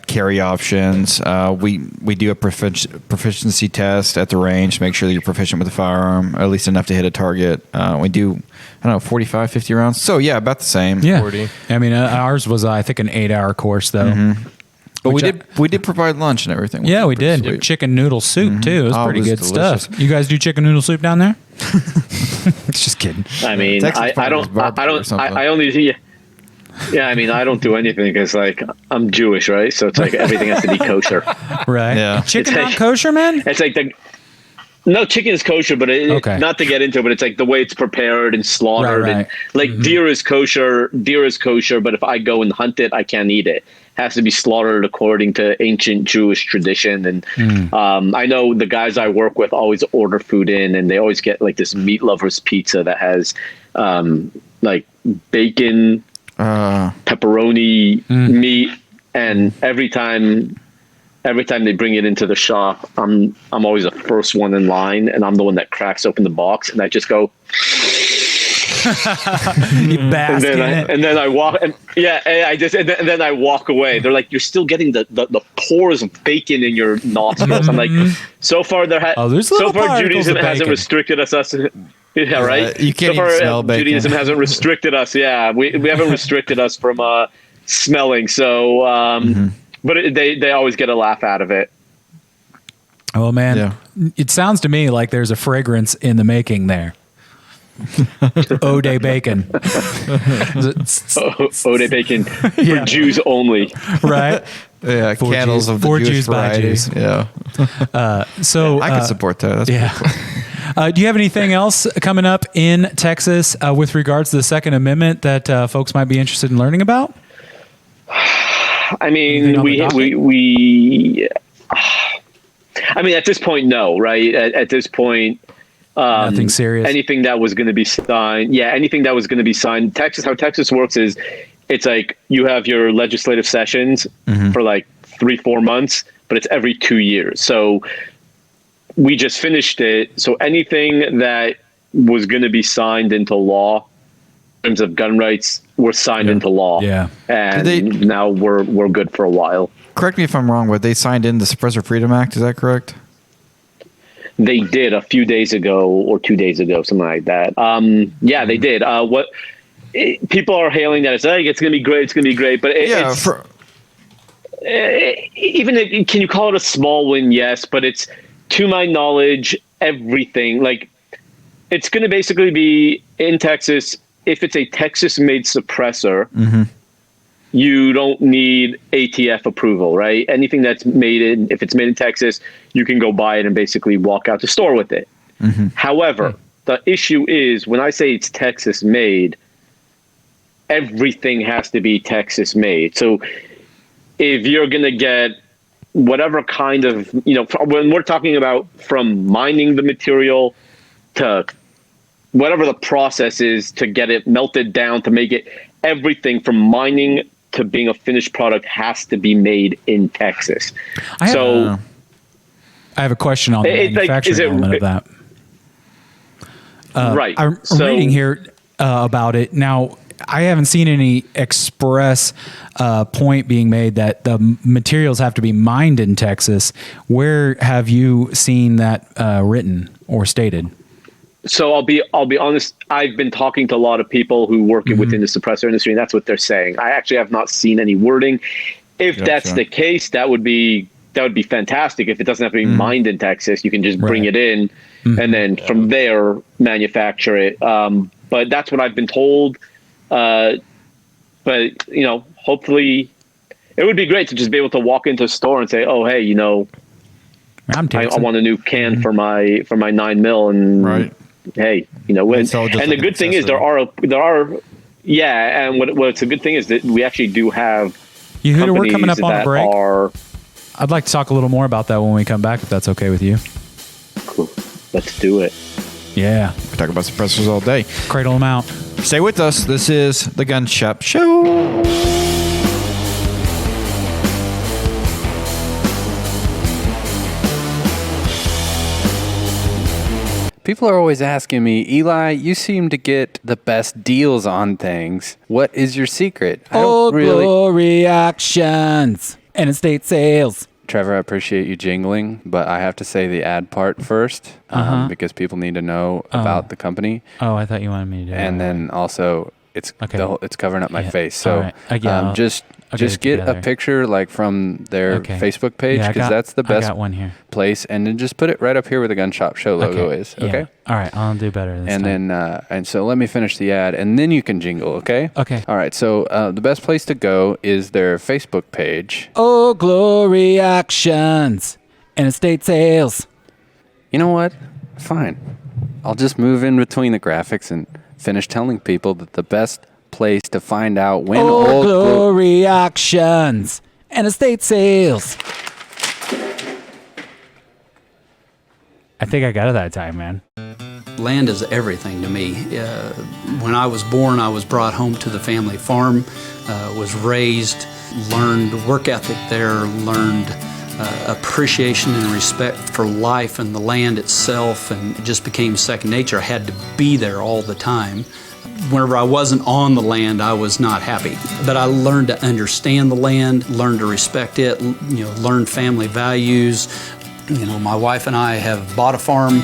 carry options. We do a proficiency test at the range to make sure that you're proficient with the firearm, at least enough to hit a target. We do, 45, 50 rounds. So, yeah, about the same.
Yeah.
40.
Ours was, I think, an 8-hour course, though.
But we did provide lunch and everything.
Yeah, we did.
Sweet.
Chicken noodle soup, too. It was pretty good
delicious.
stuff. You guys do chicken noodle soup down there? Just kidding.
I don't do anything because I'm Jewish, right? So it's everything has to be kosher.
Right.
Yeah.
Chicken not kosher, man?
It's No, chicken is kosher, but not to get into it, but it's like the way it's prepared and slaughtered.
Right.
And like deer is kosher, but if I go and hunt it, I can't eat it. It has to be slaughtered according to ancient Jewish tradition. And I know the guys I work with always order food in, and they always get like this meat lovers pizza that has like bacon, pepperoni, meat, and every time they bring it into the shop, I'm always the first one in line, and I'm the one that cracks open the box, and I just go. and then I walk, and then I walk away. They're like, "You're still getting the pores of bacon in your nostrils." I'm like, "So far Judaism hasn't restricted us." Yeah, right.
You can't even smell bacon.
Judaism hasn't restricted us. Yeah, we haven't restricted us from smelling. So. But they always get a laugh out of it.
Oh, man. It sounds to me like there's a fragrance in the making there. Ode bacon.
Ode bacon for Jews only.
Right?
Yeah,
For
candles
Jews-
of the
for
Jewish
Jews by
variety.
Jews.
Yeah.
So
I can support that. That's pretty cool.
Do you have anything else coming up in Texas with regards to the Second Amendment that folks might be interested in learning about?
I mean, I mean, at this point, no, right? At this point,
nothing serious.
Anything that was going to be signed. Yeah. Anything that was going to be signed. How Texas works is it's like you have your legislative sessions for like 3-4 months, but it's every 2 years. So we just finished it. So anything that was going to be signed into law in terms of gun rights were signed into law.
Yeah.
And now we're good for a while.
Correct me if I'm wrong, but they signed in the Suppressor Freedom Act. Is that correct?
They did a few days ago or 2 days ago, something like that. Yeah, they did. People are hailing that it's going to be great. It's going to be great. But can you call it a small win? Yes. But it's, to my knowledge, everything. Like, it's going to basically be in Texas. If it's a Texas-made suppressor, you don't need ATF approval, right? Anything that's if it's made in Texas, you can go buy it and basically walk out the store with it. However, the issue is when I say it's Texas-made, everything has to be Texas-made. So if you're going to get whatever kind of, when we're talking about from mining the material to whatever the process is to get it melted down to make it, everything from mining to being a finished product has to be made in Texas.
I have a question on the manufacturing element of that.
Right.
I'm reading here about it. Now, I haven't seen any express point being made that the materials have to be mined in Texas. Where have you seen that written or stated?
So I'll be honest. I've been talking to a lot of people who work within the suppressor industry, and that's what they're saying. I actually have not seen any wording. If that's the case, that would be fantastic. If it doesn't have to be mined in Texas, you can just bring it in, and then from there manufacture it. But that's what I've been told. But hopefully, it would be great to just be able to walk into a store and say, "Oh, hey, I want a new can for my 9mm," and hey, and the good thing is there are and what's a good thing is that we actually do have
Yehuda, we're coming up on a break.
Are,
I'd like to talk a little more about that when we come back, if that's okay with you.
Cool. Let's do it.
Yeah.
We talk about suppressors all day.
Cradle them out.
Stay with us. This is the Gun Shop Show.
People are always asking me, Eli, you seem to get the best deals on things. What is your secret?
Glory actions and estate sales.
Trevor, I appreciate you jingling, but I have to say the ad part first because people need to know about the company.
Oh, I thought you wanted me to do that.
And then also, it's covering up my face. So just get a picture like from their Facebook page because that's the best place, and then just put it right up here where the Gun Shop Show logo is. Okay.
All right, I'll do better this
time. And so let me finish the ad, and then you can jingle. Okay.
Okay.
All right. So the best place to go is their Facebook page.
Glory actions and estate sales.
You know what? Fine. I'll just move in between the graphics and finish telling people that the best place to find out when
Old Glory auctions and estate sales. I think I got it that time, man.
Land is everything to me. When I was born, I was brought home to the family farm, was raised, learned work ethic there, learned appreciation and respect for life and the land itself, and it just became second nature. I had to be there all the time. Whenever I wasn't on the land, I was not happy. But I learned to understand the land, learned to respect it, learned family values. My wife and I have bought a farm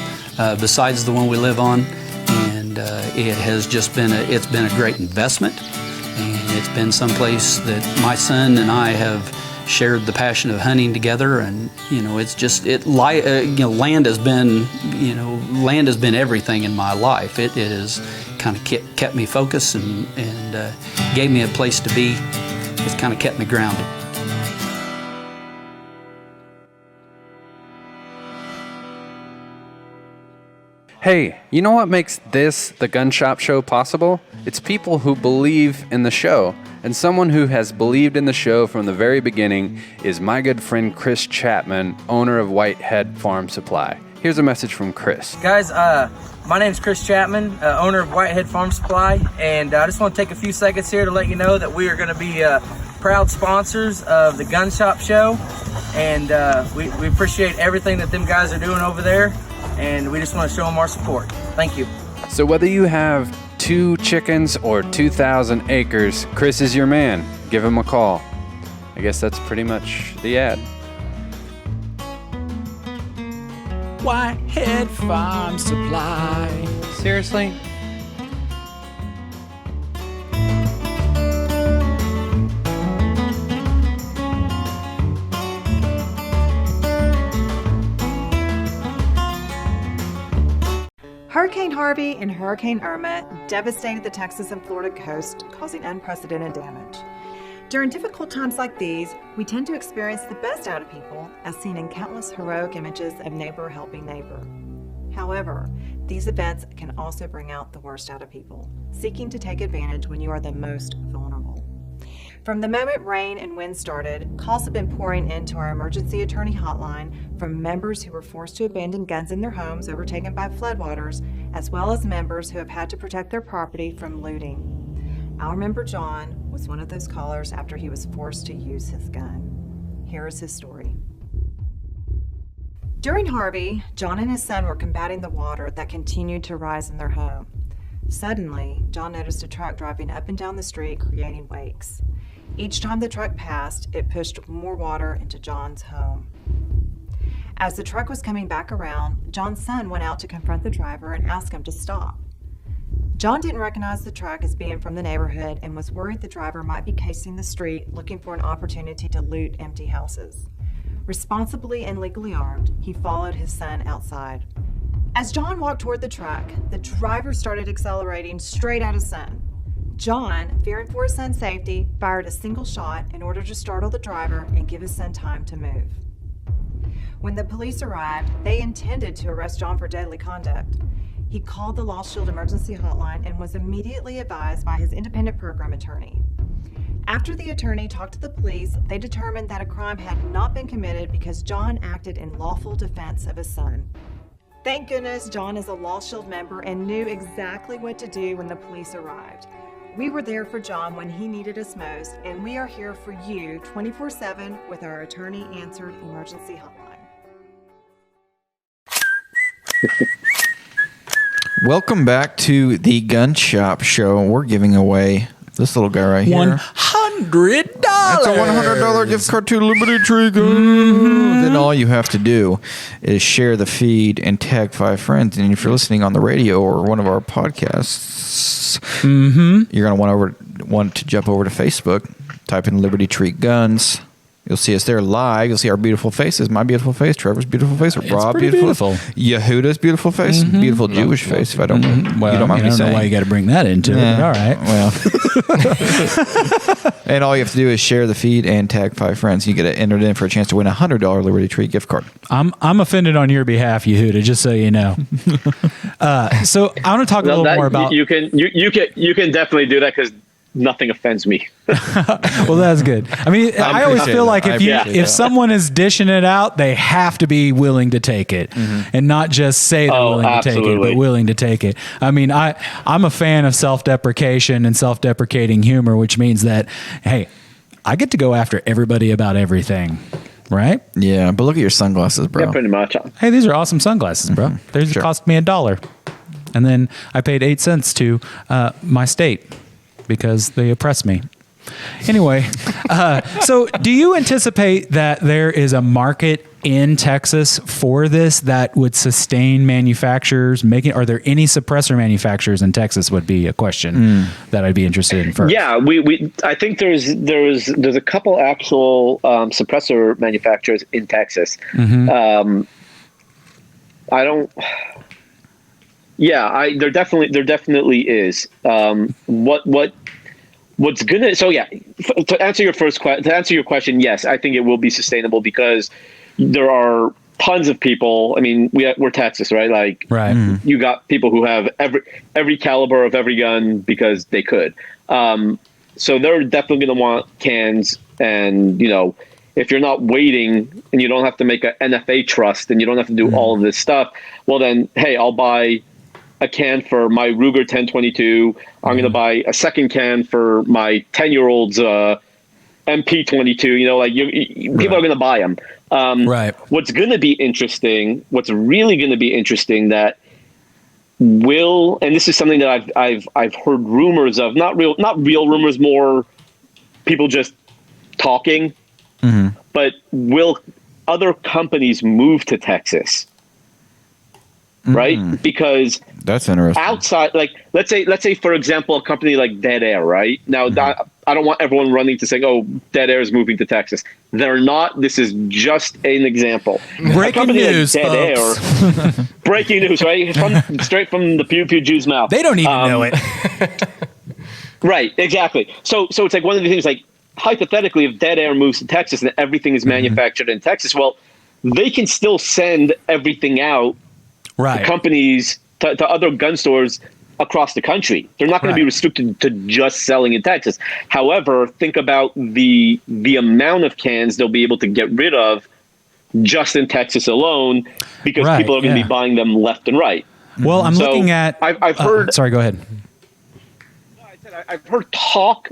besides the one we live on, and it has just been a great investment, and it's been someplace that my son and I have shared the passion of hunting together, and land has been everything in my life. It has kind of kept me focused and gave me a place to be. It's kind of kept me grounded.
Hey, you know what makes this, the Gun Shop Show, possible? It's people who believe in the show. And someone who has believed in the show from the very beginning is my good friend Chris Chapman, owner of Whitehead Farm Supply. Here's a message from Chris.
Guys, my name's Chris Chapman, owner of Whitehead Farm Supply, and I just want to take a few seconds here to let you know that we are going to be proud sponsors of the Gun Shop Show, and we appreciate everything that them guys are doing over there, and we just want to show them our support. Thank you.
So whether you have 2 chickens or 2,000 acres, Chris is your man. Give him a call. I guess that's pretty much the ad.
Whitehead Farm Supply.
Seriously?
Hurricane Harvey and Hurricane Irma devastated the Texas and Florida coast, causing unprecedented damage. During difficult times like these, we tend to experience the best out of people, as seen in countless heroic images of neighbor helping neighbor. However, these events can also bring out the worst out of people, seeking to take advantage when you are the most vulnerable. From the moment rain and wind started, calls have been pouring into our emergency attorney hotline from members who were forced to abandon guns in their homes overtaken by floodwaters, as well as members who have had to protect their property from looting. Our member John was one of those callers after he was forced to use his gun. Here is his story. During Harvey, John and his son were combating the water that continued to rise in their home. Suddenly, John noticed a truck driving up and down the street, creating wakes. Each time the truck passed, it pushed more water into John's home. As the truck was coming back around, John's son went out to confront the driver and ask him to stop. John didn't recognize the truck as being from the neighborhood and was worried the driver might be casing the street looking for an opportunity to loot empty houses. Responsibly and legally armed, he followed his son outside. As John walked toward the truck, the driver started accelerating straight at his son. John, fearing for his son's safety, fired a single shot in order to startle the driver and give his son time to move. When the police arrived, they intended to arrest John for deadly conduct. He called the Lost Shield emergency hotline and was immediately advised by his independent program attorney. After the attorney talked to the police, they determined that a crime had not been committed because John acted in lawful defense of his son. Thank goodness John is a Lost Shield member and knew exactly what to do when the police arrived. We were there for John when he needed us most, and we are here for you 24/7 with our attorney answered emergency hotline.
Welcome back to the Gun Shop Show. We're giving away this little guy right here.
$100.
That's a $100 gift card to Liberty Tree Guns. Then all you have to do is share the feed and tag 5 friends. And if you're listening on the radio or one of our podcasts, you're going to want to jump over to Facebook, type in Liberty Tree Guns, You'll see us there live. You'll see our beautiful faces. My beautiful face, Trevor's beautiful face, Rob beautiful. Yehuda's beautiful face, beautiful Jewish face. If I don't,
Well,
you don't mind me
I don't
saying.
know why you got to bring that into it. But all right.
Well, and all you have to do is share the feed and tag 5 friends. You get entered in for a chance to win a $100 Liberty Tree gift card.
I'm offended on your behalf, Yehuda, just so you know. So I want to talk a little more about.
You can definitely do that because nothing offends me.
Well, that's good. I mean, I always feel like if someone is dishing it out, they have to be willing to take it, and not just say they're willing to take it, but willing to take it. I mean, I'm a fan of self-deprecation and self-deprecating humor, which means that, hey, I get to go after everybody about everything. Right?
Yeah, but look at your sunglasses, bro.
Yeah, pretty much.
Hey, these are awesome sunglasses, bro. They cost me $1. And then I paid 8 cents to my state because they oppress me. Anyway, so do you anticipate that there is a market in Texas for this that would sustain manufacturers making? Are there any suppressor manufacturers in Texas? Would be a question that I'd be interested in first.
Yeah, I think there's a couple actual suppressor manufacturers in Texas. I don't. Yeah, there definitely is. What's gonna? So yeah, to answer your question, yes, I think it will be sustainable because there are tons of people. I mean, we're Texas, right? Like, you got people who have every caliber of every gun because they could. So they're definitely gonna want cans, and if you're not waiting and you don't have to make an NFA trust and you don't have to do all of this stuff, well then, hey, I'll buy a can for my Ruger 1022. I'm going to buy a second can for my 10-year-old's MP22. People are going to buy them. What's going to be interesting, what's really going to be interesting that will, and this is something that I've heard rumors of, not real rumors, more people just talking, but will other companies move to Texas? Right? Because
that's interesting.
Outside, like let's say for example, a company like Dead Air, right? Now I don't want everyone running to say, "Oh, Dead Air is moving to Texas." They're not. This is just an example.
Breaking news,
like Dead
folks.
Air, breaking news, right? Straight from the Pew Pew Jew's mouth.
They don't even know it.
Right, exactly. So it's like one of the things, like hypothetically, if Dead Air moves to Texas and everything is manufactured in Texas, well, they can still send everything out. To companies, to other gun stores across the country. They're not going to be restricted to just selling in Texas. However, think about the amount of cans they'll be able to get rid of just in Texas alone, because people are going to be buying them left and right.
Well, I'm looking at.
I've heard.
Sorry, go ahead.
I've heard talk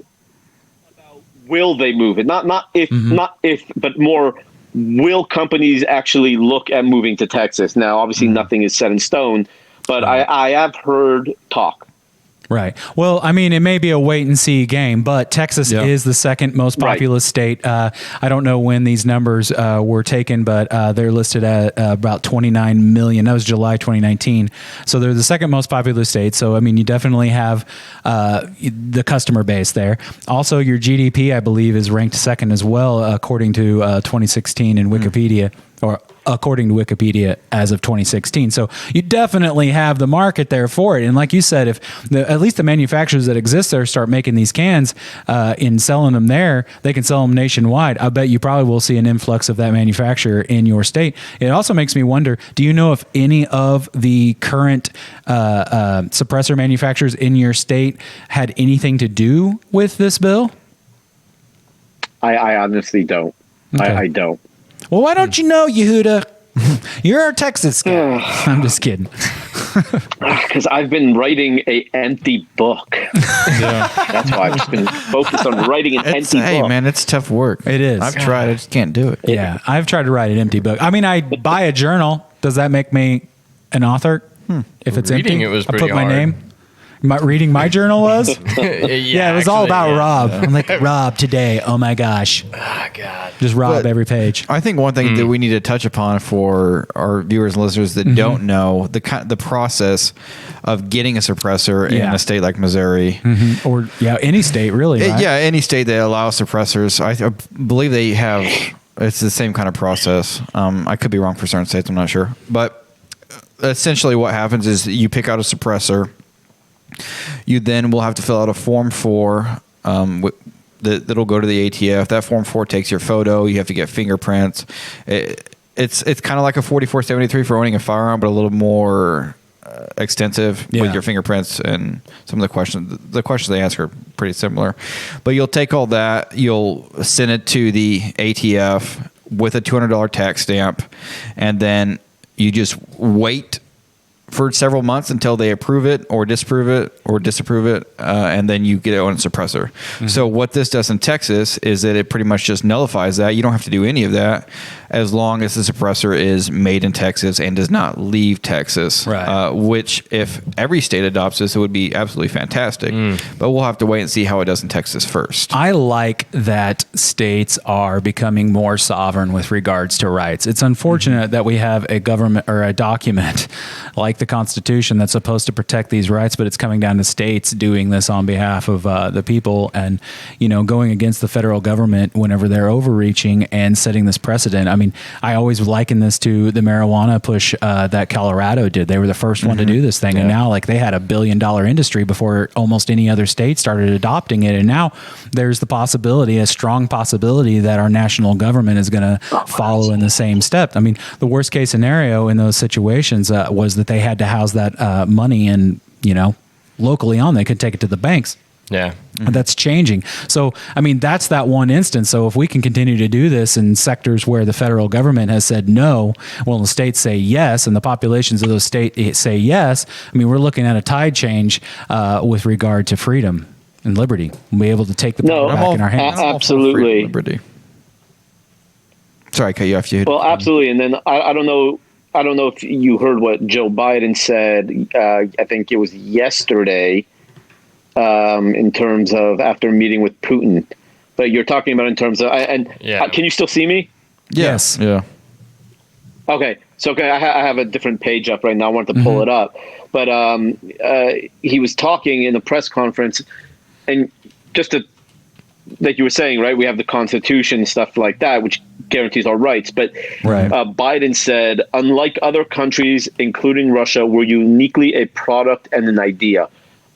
about will they move it? Not if, but more. Will companies actually look at moving to Texas? Now, obviously, nothing is set in stone, but I have heard talk.
Right. Well, I mean, it may be a wait and see game, but Texas is the second most populous state. I don't know when these numbers were taken, but they're listed at about 29 million. That was July 2019. So they're the second most populous state. So, I mean, you definitely have the customer base there. Also, your GDP, I believe, is ranked second as well, according to 2016 in Wikipedia, or according to Wikipedia as of 2016. So you definitely have the market there for it. And like you said, if at least the manufacturers that exist there start making these cans and selling them there, they can sell them nationwide. I bet you probably will see an influx of that manufacturer in your state. It also makes me wonder, do you know if any of the current suppressor manufacturers in your state had anything to do with this bill?
I honestly don't. Okay. I don't.
Well, why don't you know, Yehuda? You're a Texas guy. I'm just kidding.
Because I've been writing an empty book. That's why I've just been focused on writing an empty book.
Hey, man, it's tough work.
It is.
I've tried. I just can't do it.
Yeah, I've tried to write an empty book. I mean, I buy a journal. Does that make me an author? If it's
Reading
empty,
it was
I
pretty
put my
hard.
name. Reading my journal was?
Yeah,
it was all
actually,
about
yeah.
Rob. I'm like, Rob today. Oh my gosh.
Oh, God.
Just Rob
But
every page.
I think one thing that we need to touch upon for our viewers and listeners that don't know the process of getting a suppressor in a state like Missouri,
or any state really. Right?
Yeah, any state that allows suppressors. I believe they have. It's the same kind of process. I could be wrong for certain states. I'm not sure, but essentially what happens is you pick out a suppressor. You then will have to fill out a Form 4 that'll go to the ATF. That Form 4 takes your photo. You have to get fingerprints. It's kind of like a 4473 for owning a firearm, but a little more extensive with your fingerprints, and some of the questions they ask are pretty similar. But you'll take all that, you'll send it to the ATF with a $200 tax stamp, and then you just wait for several months until they approve it or disapprove it, and then you get it on a suppressor. So what this does in Texas is that it pretty much just nullifies that. You don't have to do any of that as long as the suppressor is made in Texas and does not leave Texas, which if every state adopts this, it would be absolutely fantastic. But we'll have to wait and see how it does in Texas first.
I like that states are becoming more sovereign with regards to rights. It's unfortunate that we have a government or a document like the Constitution that's supposed to protect these rights, but it's coming down to states doing this on behalf of the people, and going against the federal government whenever they're overreaching and setting this precedent. I mean, I always liken this to the marijuana push that Colorado did. They were the first one to do this thing, and now they had $1 billion industry before almost any other state started adopting it, and now there's the possibility, a strong possibility, that our national government is going to follow in the same step. I mean, the worst case scenario in those situations was that they had to house that money and locally on. They could take it to the banks.
Yeah.
And that's changing. So, I mean, that's that one instance. So if we can continue to do this in sectors where the federal government has said no, well, the states say yes, and the populations of those states say yes, I mean, we're looking at a tide change with regard to freedom and liberty. We'll be able to take the power back in our hands.
Absolutely.
Liberty. Sorry, I cut you off.
Well, absolutely. And then I don't know if you heard what Joe Biden said. I think it was yesterday, in terms of after meeting with Putin. But you're talking about in terms of can you still see me?
Yes. Yeah.
Okay. So I have a different page up right now. I wanted to pull it up, but he was talking in the press conference, and just to, like you were saying, right? We have the Constitution, stuff like that, which guarantees our rights. But Biden said, unlike other countries, including Russia, we're uniquely a product and an idea.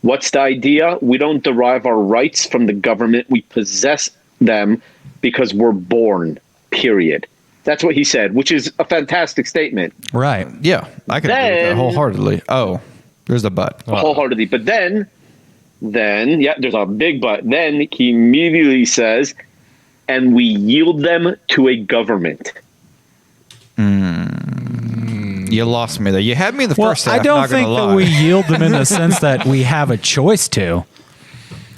What's the idea? We don't derive our rights from the government. We possess them because we're born, period. That's what he said, which is a fantastic statement.
Right. Yeah. I can agree with that wholeheartedly. Oh, there's a but.
Wholeheartedly. But then, there's a big but. Then he immediately says, and we yield them to a government.
You lost me there. You had me the first half.
I don't think that we yield them in the sense that we have a choice to.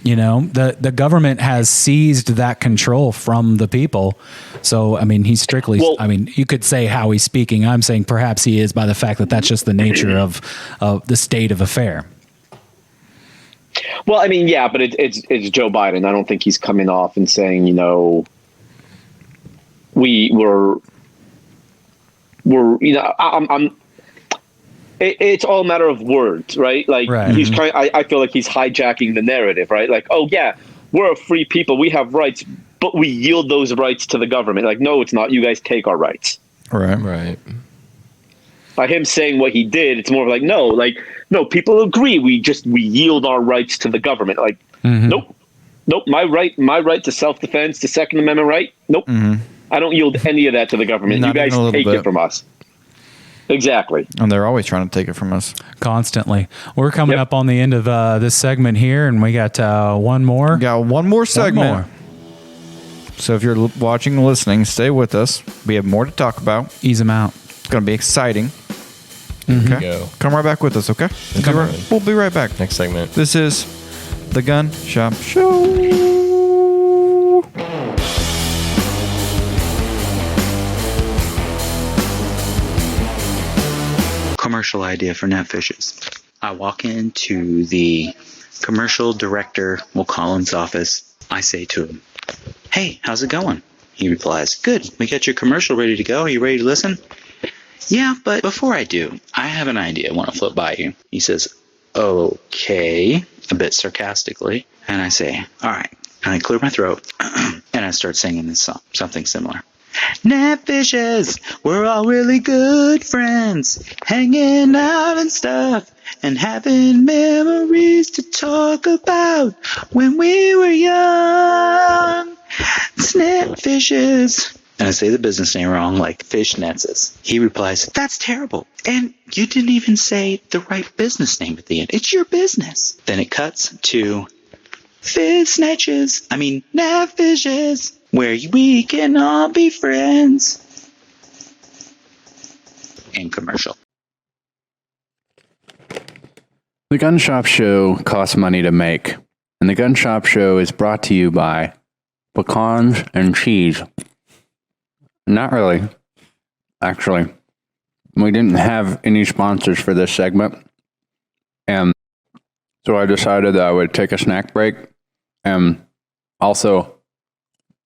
The government has seized that control from the people. So, I mean, he's strictly, you could say how he's speaking. I'm saying perhaps he is by the fact that that's just the nature of the state of affair.
Well, I mean, yeah, but it's Joe Biden. I don't think he's coming off and saying, it's all a matter of words, right? Like he's trying. I feel like he's hijacking the narrative, right? Like, oh yeah, we're a free people, we have rights, but we yield those rights to the government. Like, no, it's not. You guys take our rights.
Right.
By him saying what he did, it's more of like, no, people agree. We yield our rights to the government. Like, nope. My right to self-defense, the Second Amendment right. Nope. I don't yield any of that to the government. You guys take it from us. Exactly.
And they're always trying to take it from us.
Constantly. We're coming up on the end of this segment here, and we got one more.
We got one more segment.
One more.
So if you're watching and listening, stay with us. We have more to talk about.
Ease them out.
It's going to be exciting.
Okay.
Go. Come right back with us, okay? We'll be right back.
Next segment.
This is The Gun Shop Show.
Commercial idea for net fishes. I walk into the commercial director Mulholland's office. I say to him, "Hey, how's it going?" He replies, "Good. We got your commercial ready to go. Are you ready to listen?" "Yeah, but before I do, I have an idea I want to float by you." He says, "Okay," a bit sarcastically. And I say, "All right." And I clear my throat and I start singing this song, something similar. "Net fishes, we're all really good friends, hanging out and stuff, and having memories to talk about when we were young. Snit fishes." And I say the business name wrong, like fish nets. He replies, "That's terrible. And you didn't even say the right business name at the end. It's your business." Then it cuts to fish snatches. Net fishes, where we can all be friends. End commercial.
The Gun Shop Show costs money to make, and the Gun Shop Show is brought to you by pecans and cheese. Not really. Actually, we didn't have any sponsors for this segment, and so I decided that I would take a snack break, and also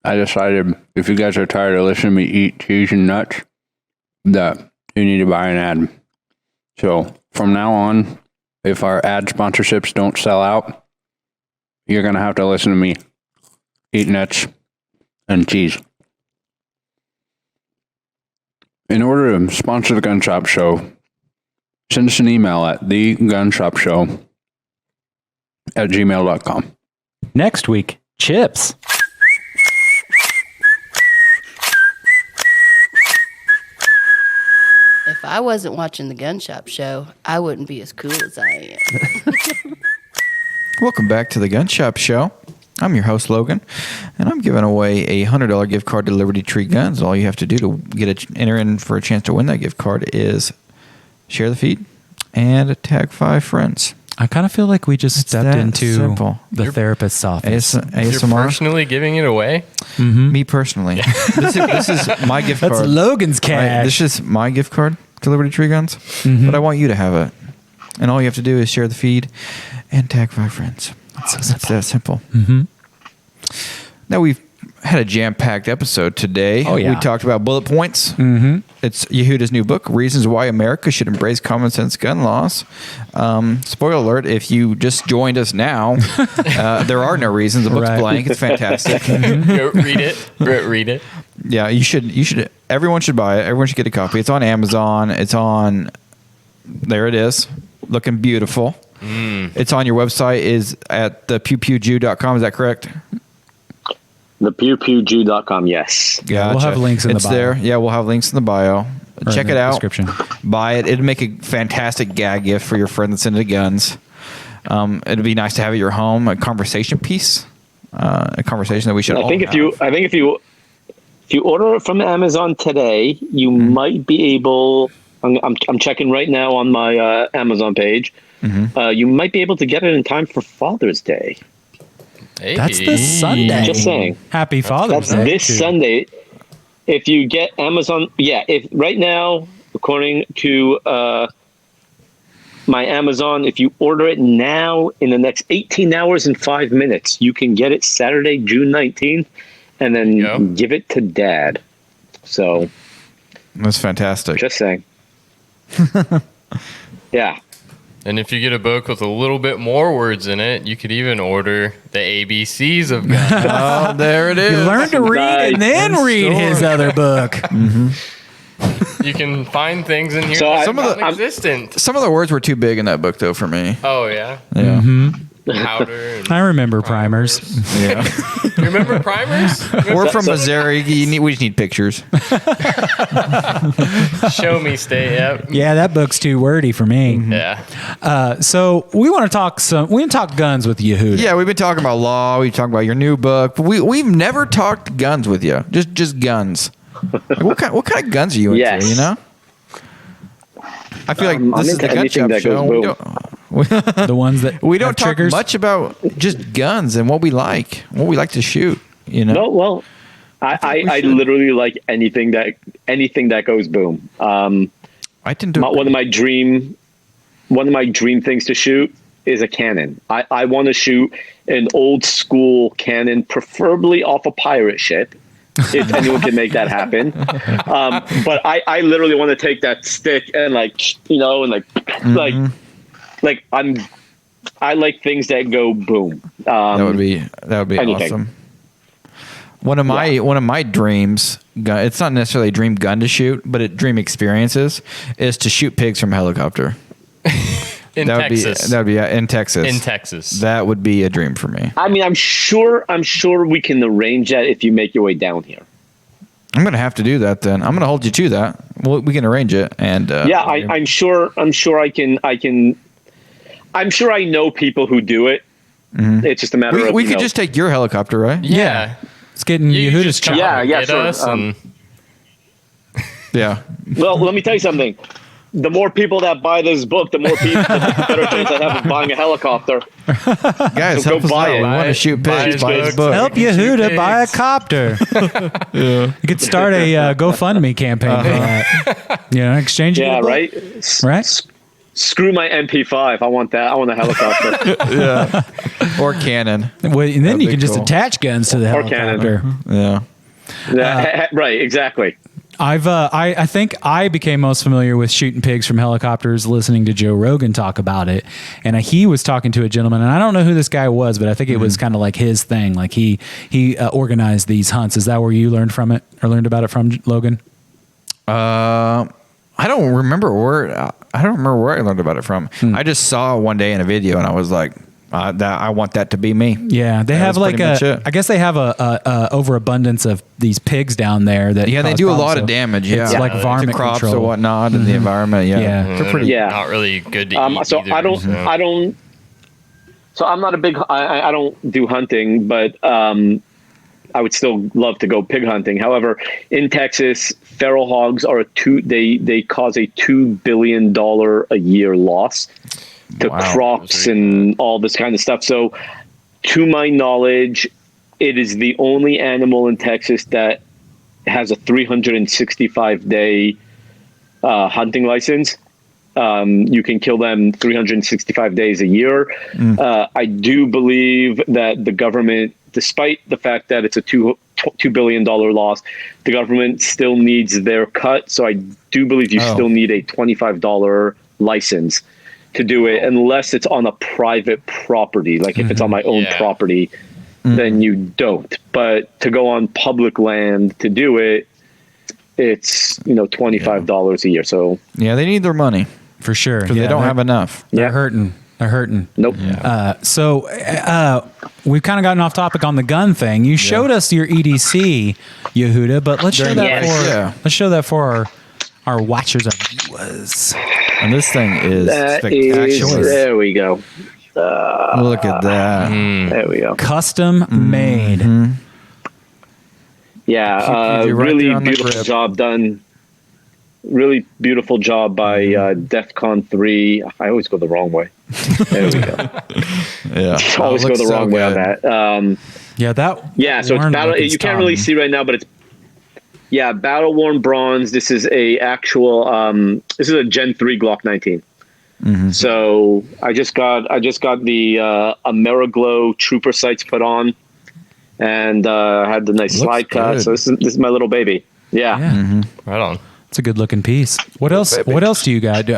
I decided if you guys are tired of listening to me eat cheese and nuts, that you need to buy an ad. So from now on, if our ad sponsorships don't sell out, you're going to have to listen to me eat nuts and cheese. In order to sponsor the Gun Shop Show, send us an email at thegunshopshow@gmail.com.
Next week, chips.
If I wasn't watching the Gun Shop Show, I wouldn't be as cool as I am.
Welcome back to the Gun Shop Show. I'm your host, Logan, and I'm giving away a $100 gift card to Liberty Tree Guns. All you have to do to enter in for a chance to win that gift card is share the feed and tag 5 friends.
I kind of feel like we just stepped into
simple.
The therapist's office.
ASMR.
You're personally giving it away?
Mm-hmm. Me personally. This is my gift card.
That's Logan's cash.
Right, this is my gift card to Liberty Tree Guns, but I want you to have it. And all you have to do is share the feed and tag 5 friends. It's that simple.
Mm-hmm.
Now, we've had a jam-packed episode today.
Oh, yeah.
We talked about bullet points.
Mm-hmm.
It's Yehuda's new book, Reasons Why America Should Embrace Common Sense Gun Laws. Spoiler alert, if you just joined us now, there are no reasons. The book's blank. It's fantastic.
Read it.
Yeah, you should. Everyone should buy it. Everyone should get a copy. It's on Amazon. There it is, looking beautiful. It's on your website, is at the pewpewjew.com. Is that correct?
The pewpewjew.com, yes.
Gotcha.
We'll have links in the bio.
There. Yeah, we'll have links in the bio.
Or
Check
in
it
the
out.
Description.
Buy it. It'll make a fantastic gag gift for your friend that's into guns. It'd be nice to have at your home, a conversation piece, a conversation that we should all have.
I think if you order it from Amazon today, you might be able. I'm checking right now on my Amazon page. You might be able to get it in time for Father's Day.
Hey.
That's this Sunday.
Just saying.
Happy Father's Day.
That's this Sunday. If you get Amazon, if right now, according to my Amazon, if you order it now in the next 18 hours and 5 minutes, you can get it Saturday, June 19th, and then give it to Dad. So
that's fantastic.
Just saying. Yeah.
And if you get a book with a little bit more words in it, you could even order the ABCs of guns.
Oh, there it is.
You learn to read and then read his other book.
You can find things in here
So
that
some of
are
the-
non-existent.
Some of the words were too big in that book, though, for me.
Oh, yeah.
Yeah.
Powder. And
I remember primers.
Yeah.
You remember primers?
We're from Missouri. We just need pictures.
Show me, stay up.
Yeah, that book's too wordy for me.
Yeah.
So we want to talk guns with Yehuda.
Yeah, we've been talking about law. We've talked about your new book. But we've never talked guns with you. Just guns. Like, what kind of guns are you into?
Yes.
You know. I feel like
I'm
this is the
into
gun
anything
shop
that
show.
goes
The ones that
We don't
have
talk
triggers.
much about just guns and what we like to shoot. You know.
No, well, I literally like anything that goes boom.
I tend to.
One of my dream
one of my dream things to shoot is a cannon. I want to shoot an old school cannon, preferably off a pirate ship, if anyone can make that happen. But I literally want to take that stick and I like things that go boom.
That would be
anything.
awesome. One of my dreams, it's not necessarily a dream gun to shoot, but a dream experiences is to shoot pigs from a helicopter.
In Texas.
That would be in Texas.
In Texas.
That would be a dream for me.
I mean, I'm sure we can arrange that if you make your way down here.
I'm going to have to do that then. I'm going to hold you to that. We can arrange it. And
I'm sure I can. I'm sure I know people who do it.
Mm-hmm.
It's just a matter of
we could just take your helicopter, right?
Yeah. It's getting Yehuda's
come
chop.
Yeah,
get
sure.
us
Yeah.
Well, let me tell you something. The more people that buy this book, the more people, the better chance I have of buying a helicopter.
Guys,
So
help
go
us
buy
out.
it.
We want to shoot pigs. Buy his book.
Help Yehuda buy a copter. You could start a GoFundMe campaign for that. Exchange it.
Yeah,
for a
right?
book. Right?
Screw my MP5. I want that. I want a helicopter.
Yeah. Or cannon.
Well, and then
That'd
you
be
can just
cool.
attach guns to the
Or cannon.
helicopter.
Yeah.
Right, exactly.
I think I became most familiar with shooting pigs from helicopters listening to Joe Rogan talk about it, and he was talking to a gentleman, and I don't know who this guy was, but I think it was kind of like his thing. Like he organized these hunts. Is that where you learned from it or learned about it from, Logan?
I don't remember where I learned about it from. I just saw one day in a video, and I was like, I want that to be me.
Yeah, they have like I guess they have a overabundance of these pigs down there that
they
cause
do a
problems.
lot
So
of damage.
it's
Yeah,
like varmint
to crops
control
or whatnot in the environment. Yeah, they're pretty.
Yeah.
Not really good to eat
So
either,
I don't. So I'm not a big. I don't do hunting, but I would still love to go pig hunting. However, in Texas, feral hogs are they cause a $2 billion a year loss to crops and all this kind of stuff. So, to my knowledge, it is the only animal in Texas that has a 365-day hunting license. You can kill them 365 days a year. I do believe that the government, despite the fact that it's a $2 billion loss, the government still needs their cut. So I do believe you still need a $25 license to do it, unless it's on a private property. Like if it's on my own property, then you don't. But to go on public land to do it, it's $25 a year. So
yeah, they need their money
for sure
because they don't have enough.
They're hurting.
Nope.
So we've kind of gotten off topic on the gun thing. You showed us your EDC, Yehuda, but let's show that for our watchers and viewers.
And this thing is spectacular.
There we go.
Look at that.
There we go.
Custom made.
Yeah, really beautiful job done. Really beautiful job by DEFCON 3. I always go the wrong way. There we go.
Yeah,
always go the wrong way on that. So it's battle. You can't really see right now, but it's battle worn bronze. This is a actual. This is a Gen 3 Glock 19. So I just got the Ameriglow Trooper sights put on, and had the nice slide cut. So this is my little baby. Yeah.
Right on.
It's a good looking piece. What else? What else do you got?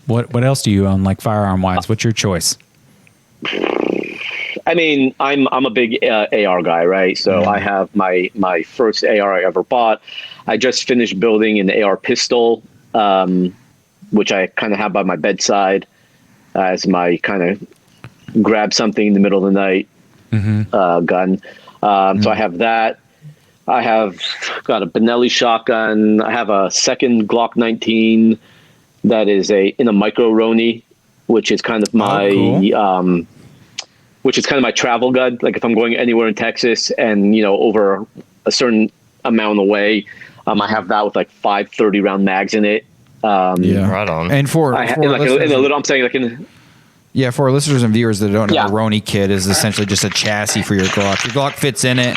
What else do you own, like firearm wise? What's your choice?
I mean, I'm a big AR guy, right? So I have my first AR I ever bought. I just finished building an AR pistol, which I kind of have by my bedside as my kind of grab something in the middle of the night gun. So I have that. I have got a Benelli shotgun. I have a second Glock 19 that is in a micro Roni, which is kind of my which is kind of my travel gun. Like if I'm going anywhere in Texas and over a certain amount away, I have that with like 5 30-round mags in it.
Right on. And for
I'm saying like in
Yeah, for our listeners and viewers that don't know, a Roni kit is essentially just a chassis for your Glock. Your Glock fits in it.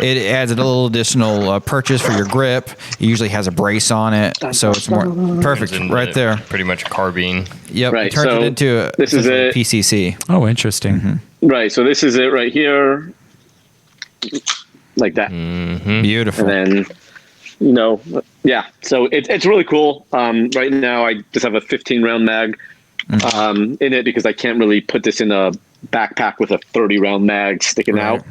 It adds a little additional purchase for your grip. It usually has a brace on it, so it's more perfect right there.
Pretty much a carbine.
Yep,
Right,
it turns
so
it into
this is it.
PCC.
Oh, interesting.
Right, so this is it right here, like that.
Beautiful.
And then, so it's really cool. Right now, I just have a 15-round mag in it because I can't really put this in a backpack with a 30-round mag sticking out,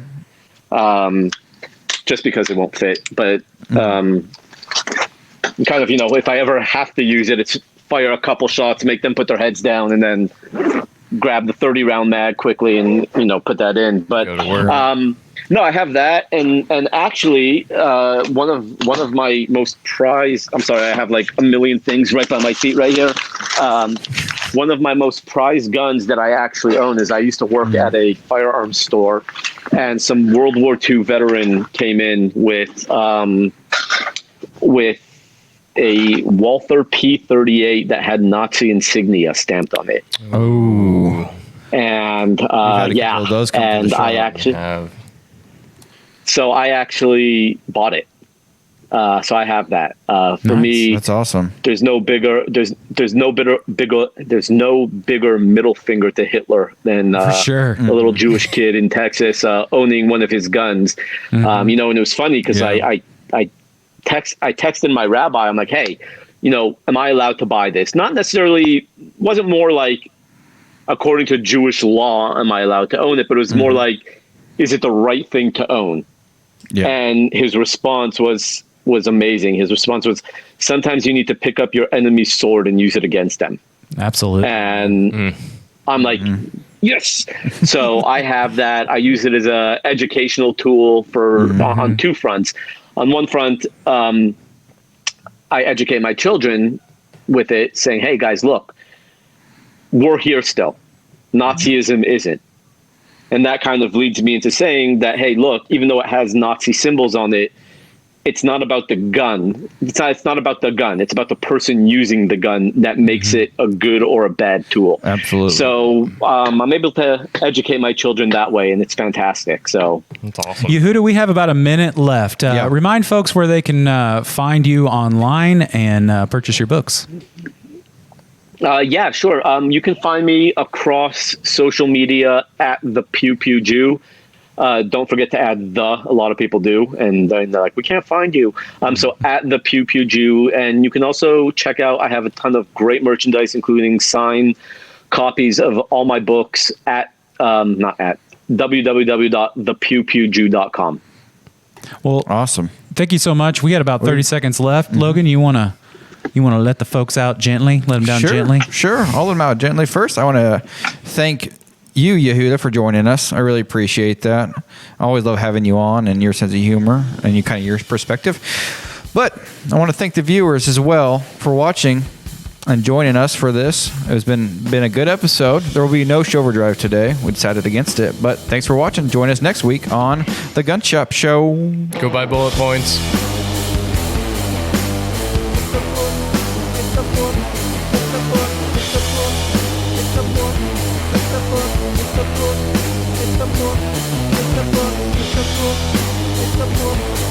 just because it won't fit. But kind of, if I ever have to use it, it's fire a couple shots, make them put their heads down, and then grab the 30-round mag quickly and put that in. But no, I have that, and actually one of my most prized. I'm sorry, I have like a million things right by my feet right here. One of my most prized guns that I actually own is I used to work at a firearms store, and some World War II veteran came in with a Walther P38 that had Nazi insignia stamped on it.
Oh,
and I actually bought it. So I have that. For me,
that's awesome.
There's no bigger middle finger to Hitler than a little Jewish kid in Texas owning one of his guns. And it was funny because I texted my rabbi. I'm like, hey, am I allowed to buy this? Not necessarily. Wasn't more like according to Jewish law, am I allowed to own it? But it was more like, is it the right thing to own? Yeah. And his response was amazing. His response was, sometimes you need to pick up your enemy's sword and use it against them.
Absolutely.
And I'm like, yes. So I have that. I use it as a educational tool for on two fronts. On one front, I educate my children with it, saying, hey guys, look, we're here still. Nazism isn't. And that kind of leads me into saying that, hey, look, even though it has Nazi symbols on it, it's not about the gun. It's not about the gun. It's about the person using the gun that makes it a good or a bad tool.
Absolutely.
So I'm able to educate my children that way, and it's fantastic. So
that's awesome.
Yehuda, we have about a minute left. Remind folks where they can find you online and purchase your books.
Yeah, sure. You can find me across social media at the Pew Pew Jew. Don't forget to add the. A lot of people do, and they're like, we can't find you. So at the Pew Pew Jew, and you can also check out. I have a ton of great merchandise, including signed copies of all my books at www.thepewpewjew.com.
Well,
awesome.
Thank you so much. We got about 30 seconds left. Logan, you want to let the folks out gently? Let them down gently?
Sure. I'll let them out gently. First, I want to thank you, Yehuda, for joining us. I really appreciate that. I always love having you on and your sense of humor and your perspective. But I want to thank the viewers as well for watching and joining us for this. It's been a good episode. There will be no show overdrive today. We decided against it. But thanks for watching. Join us next week on The Gun Shop Show.
Go buy bullet points.
It's the book.